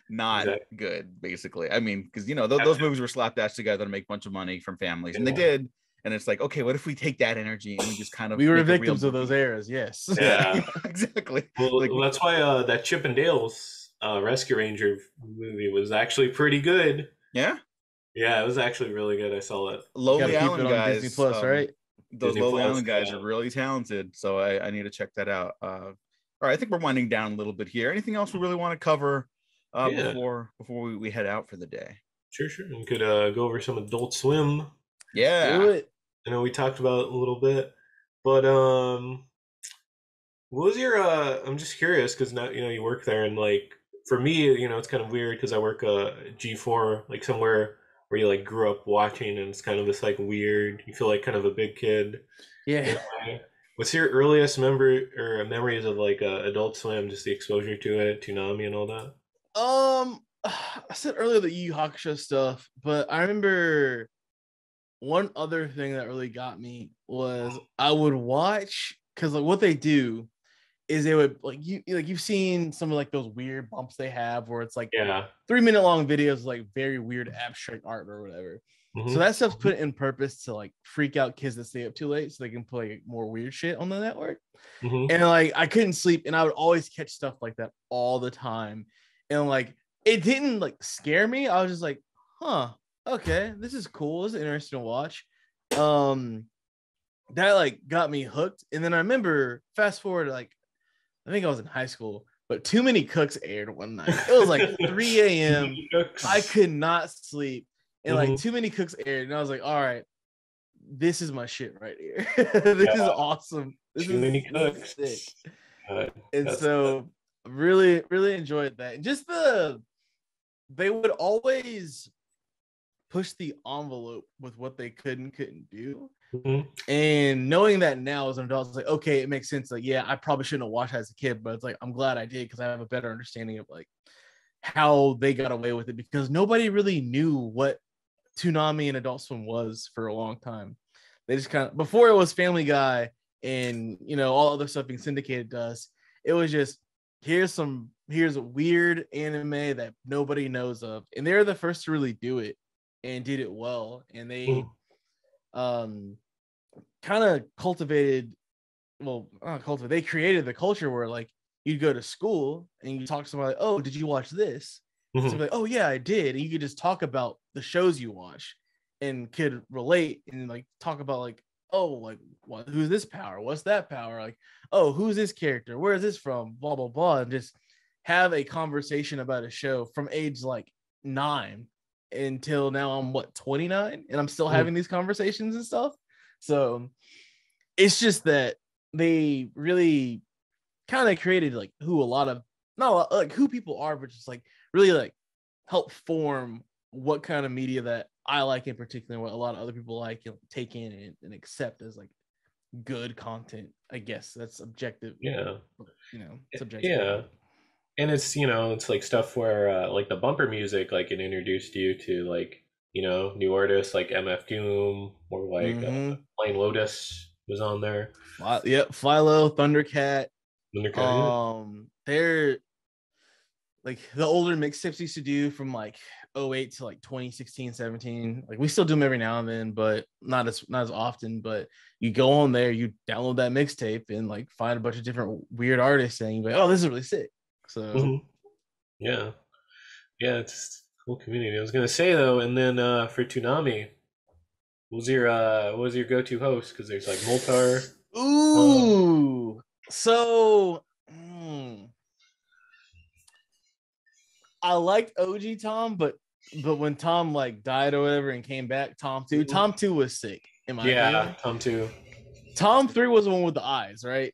not good, basically. I mean, because, you know, those movies were slapdash together to make a bunch of money from families, and they did. And it's like, okay, what if we take that energy and we just kind of... We were victims of those eras, yes. Yeah. Exactly. Well, like, that's why that Chip and Dale's Rescue Ranger movie was actually pretty good. Yeah? Yeah, it was actually really good. I saw it. You got to Lonely keep it Island on Disney guys. Plus, right? Those Disney Lonely Plus. Island guys Yeah. are really talented, so I need to check that out. All right, I think we're winding down a little bit here. Anything else we really want to cover Yeah. before we head out for the day? Sure, sure. We could go over some Adult Swim. Do Yeah. it. I know we talked about it a little bit, but what was your? I'm just curious because now you work there, and like for me, it's kind of weird because I work G4, like somewhere where you like grew up watching, and it's kind of this like weird. You feel like kind of a big kid Yeah. in a way. What's your earliest memories of like Adult Swim? Just the exposure to it, Toonami, and all that. I said earlier the Yu Yu Hakusho stuff, but I remember one other thing that really got me was I would watch because like what they do is they would you've seen some of like those weird bumps they have where it's like Yeah. 3 minute long videos like very weird abstract art or whatever. So Hmm. that stuff's put in purpose to like freak out kids that stay up too late so they can play more weird shit on the network. Hmm. And like I couldn't sleep and I would always catch stuff like that all the time. And like it didn't like scare me. I was just like, huh, okay, this is cool. This is interesting to watch. Um that like got me hooked. And then I remember fast forward like I think I was in high school, but Too Many Cooks aired one night. It was like 3 a.m. I could not sleep. And like Hmm. Too Many Cooks aired, and I was like, all right, this is my shit right here. This is Yeah. awesome. Too many This is sick. cooks. God, And that's so really, really enjoyed that. And just they would always push the envelope with what they could and couldn't do. mhm. And knowing that now as an adult, it's like, okay, it makes sense. Like, yeah, I probably shouldn't have watched as a kid, but it's like, I'm glad I did because I have a better understanding of like how they got away with it because nobody really knew what Toonami and Adult Swim was for a long time. They just kind of, before it was Family Guy and, all other stuff being syndicated to us, it was just, here's a weird anime that nobody knows of. And they're the first to really do it and did it well. And they, um, kind of they created the culture where like you'd go to school and you talk to somebody like, oh, did you watch this? Mhm. So like, oh yeah, I did. And you could just talk about the shows you watch and could relate and like talk about like, oh, like who's this power? What's that power? Like, oh, who's this character? Where is this from? Blah blah blah. And just have a conversation about a show from age like 9 until now I'm 29 and I'm still Mhm. having these conversations and stuff. So it's just that they really kind of created like who a lot of not a lot, like who people are, but just like really like help form what kind of media that I like in particular, what a lot of other people like and take in and accept as like good content. I guess that's objective, Yeah. subjective. Yeah. And it's like stuff where like the bumper music, like it introduced you to like, new artists like MF Doom or like Mm-hmm. Plain Lotus was on there. Yep, Philo, Thundercat. Thundercat, They're like the older mixtapes used to do from like '08 to like 2016, 17. Like we still do them every now and then, but not as often. But you go on there, you download that mixtape and like find a bunch of different weird artists and you're like, oh, this is really sick. yeah. So Yeah. Yeah, it's a cool community. I was gonna say though, and then for Toonami, what was your go-to host? Because there's like Moltar. Um, ooh. So I liked OG Tom, but when Tom like died or whatever and came back, Tom 2 was sick, in my yeah, opinion. Tom too. Tom 3 was the one with the eyes, right?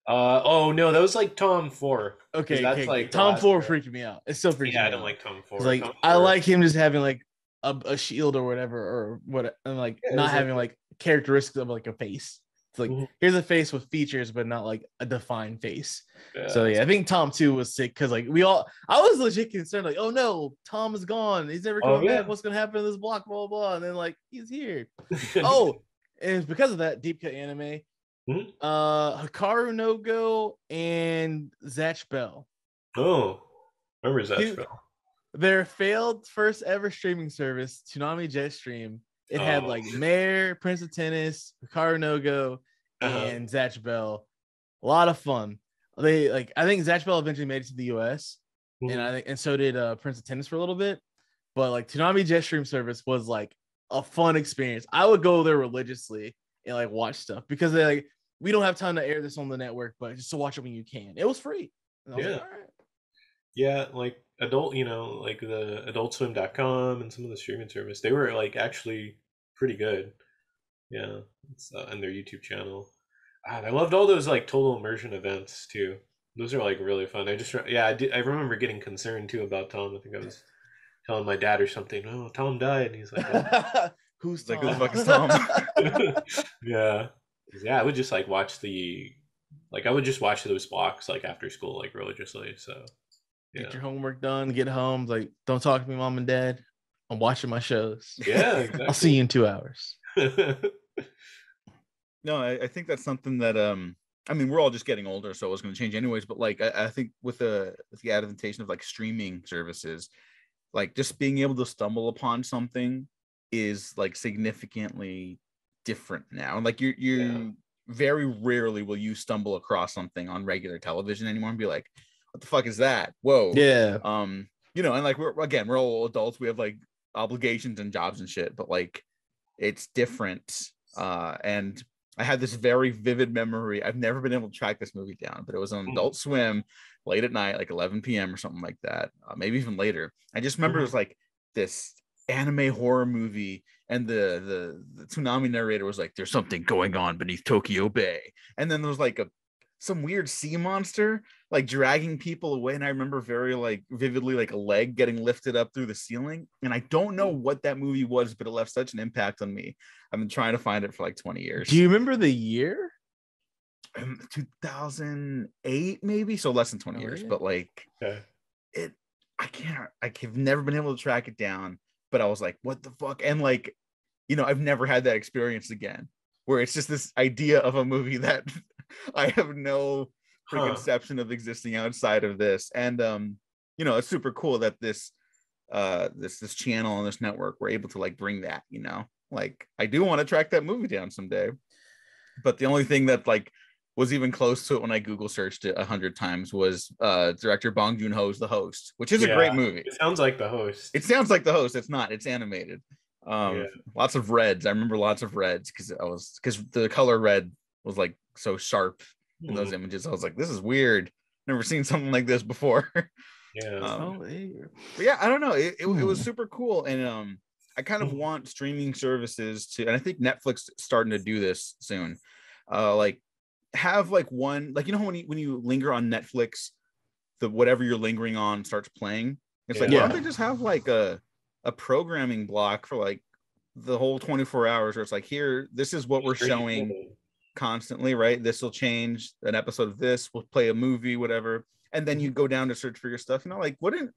Oh no, that was like Tom 4 because Okay, that's okay. like the Tom last 4 one. freaked me out. It still freaks Yeah, I me don't out. like Tom Cause 4. like Tom I 4. like him just having like a shield or whatever, or what, and like Yeah, it not was like having like characteristics of like a face. It's like Mhm. here's a face with features, but not like a defined face. So Yeah. yeah, I think Tom 2 was sick because like I was legit concerned, like, oh no, Tom is gone. He's never Oh coming back. yeah. What's gonna happen to this block? Blah blah blah. And then like he's here. Oh, and it's because of that deep cut anime. Mhm. Hikaru no Go and Zatch Bell. Oh, remember that Two, spell? their failed first ever streaming service, Toonami Jetstream. It had Oh, like Mare, Prince of Tennis, Hikaru no Go, uh-huh. and Zatch Bell. A lot of fun. They like I think Zatch Bell eventually made it to the US, and Mhm. so did Prince of Tennis for a little bit. But like Toonami Jet Stream service was like a fun experience. I would go there religiously and like watch stuff because they like we don't have time to air this on the network, but just to watch it when you can. It was free. And I was Yeah. like, all right. Yeah, like adult, like the adultswim.com and some of the streaming service, they were like actually pretty good. Yeah, and their YouTube channel. And I loved all those like total immersion events too. Those are like really fun. I remember getting concerned too about Tom. I think I was telling my dad or something. Oh, Tom died. And he's like, oh. Who's It's like, Tom? who the fuck is Tom? Yeah. Yeah, I would just like watch I would just watch those blocks like after school, like religiously. So Get your homework done, get home. Like, don't talk to me, mom and dad. I'm watching my shows. Yeah, exactly. I'll see you in 2 hours. No, I think that's something that I mean, we're all just getting older, so it's going to change anyways. But like, I think with the adaptation of like streaming services, like just being able to stumble upon something is like significantly different now. Like you very rarely will you stumble across something on regular television anymore and be like, what the fuck is that? Whoa. Yeah. And like we're all adults. We have like obligations and jobs and shit, but like it's different. And I had this very vivid memory. I've never been able to track this movie down, but it was on Adult Swim late at night, like 11 p.m. or something like that, maybe even later. I just remember it was like this anime horror movie, and the Toonami narrator was like, "There's something going on beneath Tokyo Bay," and then there was like some weird sea monster like dragging people away, and I remember very like vividly like a leg getting lifted up through the ceiling, and I don't know what that movie was, but it left such an impact on me. I've been trying to find it for like 20 years. Do you remember the year? 2008 maybe, so less than 20 years, but like I've never been able to track it down, but I was like, what the fuck? And like, I've never had that experience again, where it's just this idea of a movie that I have no preconception of existing outside of this. And it's super cool that this channel and this network were able to like bring that, like I do want to track that movie down someday. But the only thing that like was even close to it when I Google searched it 100 times was director Bong Joon-ho's The Host, which is a great movie. It sounds like The Host. It sounds like The Host. It's not. It's animated. Lots of reds. I remember lots of reds because the color red was like so sharp in those images. I was like, this is weird. Never seen something like this before. But yeah, I don't know. It was super cool, and I kind of want streaming services to, and I think Netflix starting to do this soon. Like have like one, like when you linger on Netflix, the whatever you're lingering on starts playing. It's like, why don't they just have like a programming block for like the whole 24 hours where it's like, here, this is what we're showing constantly, right? This will change an episode of this, we'll play a movie, whatever, and then you go down to search for your stuff. Like wouldn't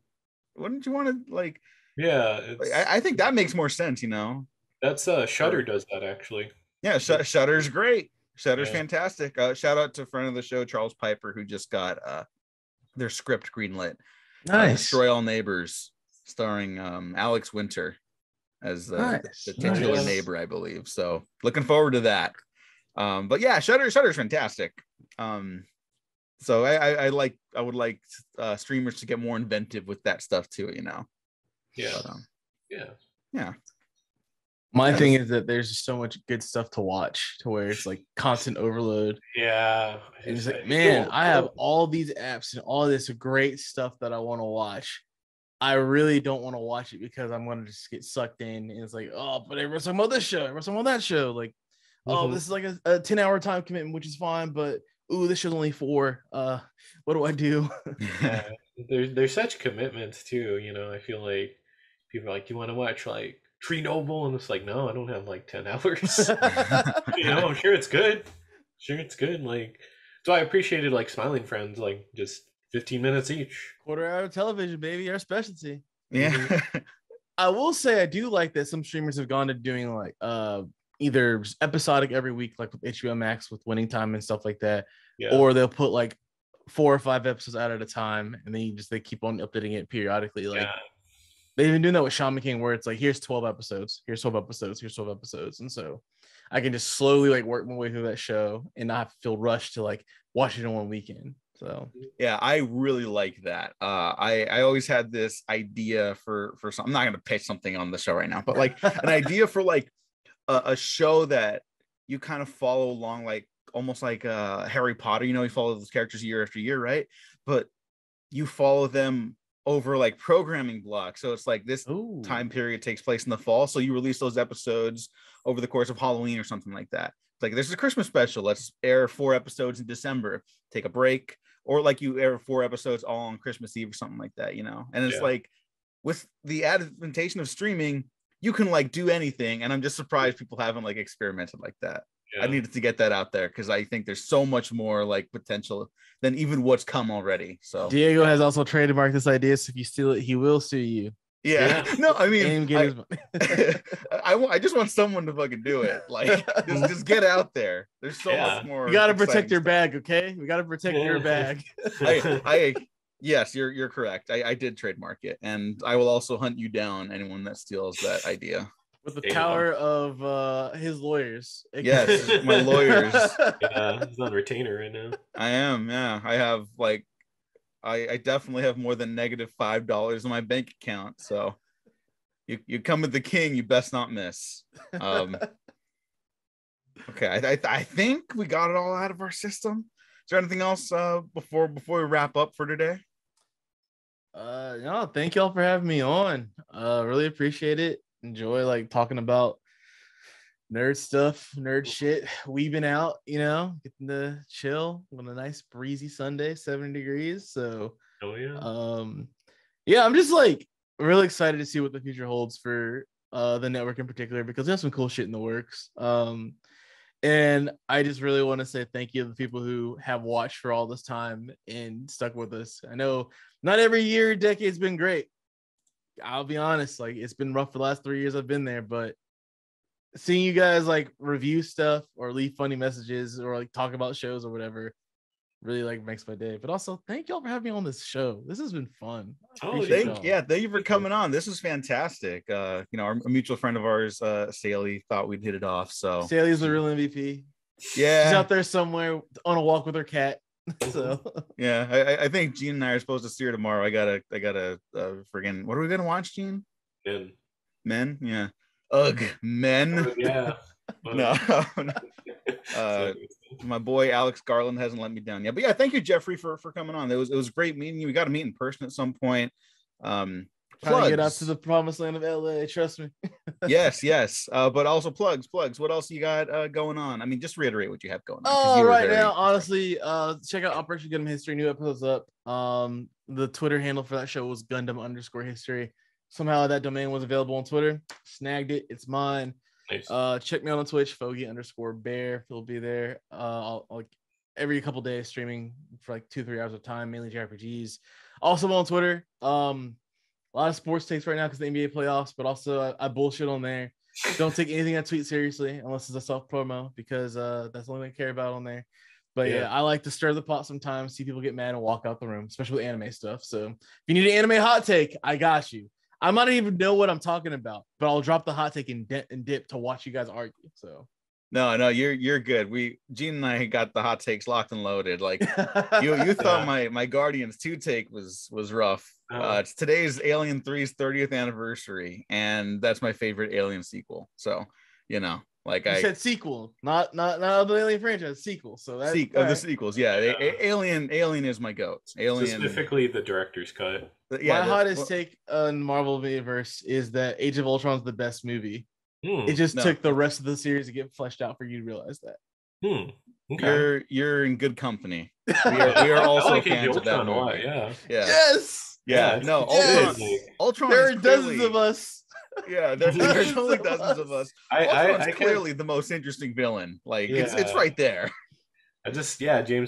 you want to like? I think that makes more sense. That's Shudder does that actually. Yeah, Shudder's great. Shudder's fantastic. Shout out to a friend of the show, Charles Piper, who just got their script greenlit. Nice. Destroy All Neighbors, starring Alex Winter as the titular neighbor, I believe. So looking forward to that. But yeah, Shudder's fantastic. So I would like streamers to get more inventive with that stuff too. Yeah. My thing is that there's just so much good stuff to watch to where it's like constant overload. Yeah. And it's like, man, I have all these apps and all this great stuff that I want to watch. I really don't want to watch it because I'm going to just get sucked in. And it's like, oh, but everyone's talking about this show, everyone's talking about that show. Like, oh, this is like a 10-hour time commitment, which is fine, but this show's only 4. What do I do? Yeah. There's such commitments too. I feel like people are like, you want to watch like Tree Noble, and it's like, no, I don't have like 10 hours. I'm sure it's good. Like, so I appreciated like Smiling Friends, like just 15 minutes each. Quarter-hour television, baby, our specialty. Yeah. I will say I do like that some streamers have gone to doing like either episodic every week, like with HBO Max with Winning Time and stuff like that, or they'll put like 4 or 5 episodes out at a time, and then they keep on updating it periodically. Like they've been doing that with Shaman King, where it's like, here's 12 episodes, here's 12 episodes, here's 12 episodes, and so I can just slowly like work my way through that show and not feel rushed to like watch it in one weekend. So yeah, I really like that. I always had this idea for some. I'm not gonna pitch something on the show right now, but like an idea for like a show that you kind of follow along, like almost like Harry Potter. You know, you follow those characters year after year, right? But you follow them over like programming blocks. So it's like this time period takes place in the fall. So you release those episodes over the course of Halloween or something like that. It's like, this is a Christmas special. Let's air 4 episodes in December, take a break. Or like you air 4 episodes all on Christmas Eve or something like that, you know? And it's like, with the adaptation of streaming, you can like do anything. And I'm just surprised people haven't like experimented like that. I needed to get that out there because I think there's so much more like potential than even what's come already. So Diego has also trademarked this idea. So if you steal it, he will sue you. Yeah. No, I mean, I just want someone to fucking do it. Like, just get out there. There's so much more. You gotta protect your bag, okay? We gotta protect your bag. Yes, you're correct. I did trademark it, and I will also hunt you down, anyone that steals that idea. With the power of his lawyers. Yes, my lawyers. Yeah, he's on retainer right now. I am, yeah. I have like I definitely have more than negative $5 in my bank account. So you come with the king, you best not miss. Okay, I think we got it all out of our system. Is there anything else before we wrap up for today? No, thank y'all for having me on. Really appreciate it. Enjoy like talking about nerd stuff, nerd shit, weaving out, you know, getting to chill on a nice breezy Sunday, 70 degrees. So yeah, I'm just like really excited to see what the future holds for the network in particular, because there's some cool shit in the works. And I just really want to say thank you to the people who have watched for all this time and stuck with us. I know not every year, decade's been great. I'll be honest, like it's been rough for the last 3 years I've been there, but seeing you guys like review stuff or leave funny messages or like talk about shows or whatever really like makes my day. But also thank y'all for having me on this show. This has been fun. Thank you for coming on. This was fantastic. You know, our mutual friend of ours, Saley, thought we'd hit it off. So Saley's the real MVP. Yeah, she's out there somewhere on a walk with her cat. So yeah, I think Gene and I are supposed to see her tomorrow. I gotta friggin' what are we gonna watch, Gene? Men, yeah. Ugh, Men. Oh, yeah. No. My boy Alex Garland hasn't let me down yet. But yeah, thank you, Jeffrey, for coming on. It was great meeting you. We got to meet in person at some point. Trying to get out to the promised land of LA, trust me. yes. But also plugs. What else you got going on? I mean, just reiterate what you have going on. Oh, right now, honestly, check out Operation Gundam History. New episodes up. The Twitter handle for that show was Gundam_history. Somehow that domain was available on Twitter. Snagged it. It's mine. Nice. Check me out on Twitch, Fogy_Bear. He'll be there. I'll every couple days streaming for like 2-3 hours of time, mainly JRPGs. Also on Twitter. A lot of sports takes right now because the NBA playoffs, but also I bullshit on there. Don't take anything I tweet seriously unless it's a self promo, because that's the only thing I care about on there. But yeah, I like to stir the pot sometimes, see people get mad and walk out the room, especially with anime stuff. So if you need an anime hot take, I got you. I might not even know what I'm talking about, but I'll drop the hot take and dip to watch you guys argue. So no, you're good. Gene and I got the hot takes locked and loaded. Like you thought my Guardians 2 take was rough. It's today's Alien 3's 30th anniversary, and that's my favorite Alien sequel. So you know, like you said sequel, not the Alien franchise, sequel. So that's the sequels. Yeah, Alien is my goat. Alien, specifically the director's cut. My hottest take on Marvel Universe is that Age of Ultron is the best movie. It just took the rest of the series to get fleshed out for you to realize that. Okay. You're in good company. We are also like fans of that movie. Yeah. Yes. Yeah. No. Ultron. There are dozens of us. Yeah. There's only dozens of us. Ultron's clearly the most interesting villain. Like it's right there. James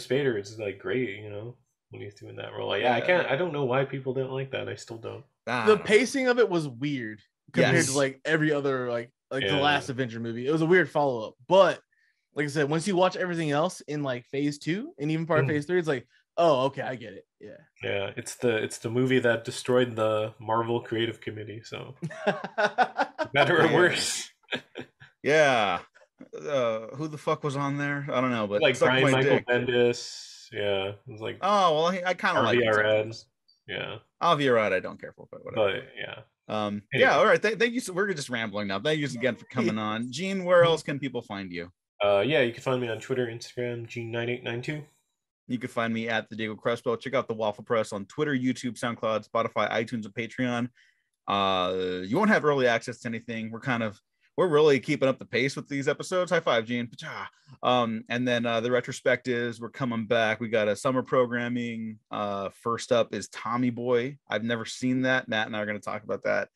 Spader is like great. You know, when he's doing that role. Like, I don't know why people didn't like that. I still don't. The pacing of it was weird compared to like every other like the last Avenger movie. It was a weird follow up, but like I said, once you watch everything else in like phase 2 and even part of phase 3, it's like, oh, okay, I get it. Yeah, it's the movie that destroyed the Marvel Creative Committee. So better or worse. Yeah. Who the fuck was on there? I don't know, but like Brian Michael Bendis. Yeah, it was like Oh well, I kind of like him RVR ad. sometimes. Yeah, Alvirad, I don't care for, but whatever. but yeah. Yeah, Anyway. all right. Thank you. So we're just rambling now. Thank you again for coming on, Gene. Where else can people find you? Yeah, you can find me on Twitter, Instagram, Gene9892. You can find me at the Diego Crespo. Check out the Waffle Press on Twitter, YouTube, SoundCloud, Spotify, iTunes, and Patreon. You won't have early access to anything. We're really keeping up the pace with these episodes. High five, Gene. And then the retrospectives, we're coming back. We got a summer programming. First up is Tommy Boy. I've never seen that. Matt and I are going to talk about that.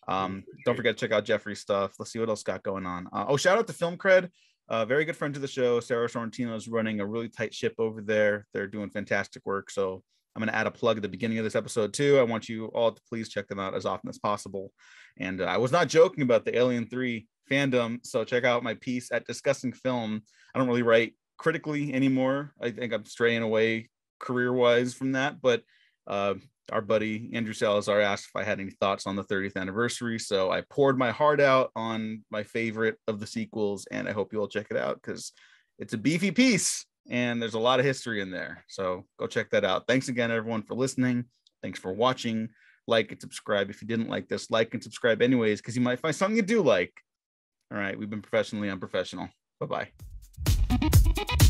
Don't forget to check out Jeffrey's stuff. Let's see what else got going on. Shout out to Film Cred. Very good friend to the show. Sarah Sorrentino is running a really tight ship over there. They're doing fantastic work. So I'm going to add a plug at the beginning of this episode too. I want you all to please check them out as often as possible. And I was not joking about the Alien 3 fandom. So check out my piece at Discussing Film. I don't really write critically anymore. I think I'm straying away career-wise from that. But our buddy Andrew Salazar asked if I had any thoughts on the 30th anniversary. So I poured my heart out on my favorite of the sequels. And I hope you all check it out because it's a beefy piece. And there's a lot of history in there. So go check that out. Thanks again, everyone, for listening. Thanks for watching. Like and subscribe. If you didn't like this, like and subscribe anyways, because you might find something you do like. All right. We've been professionally unprofessional. Bye-bye.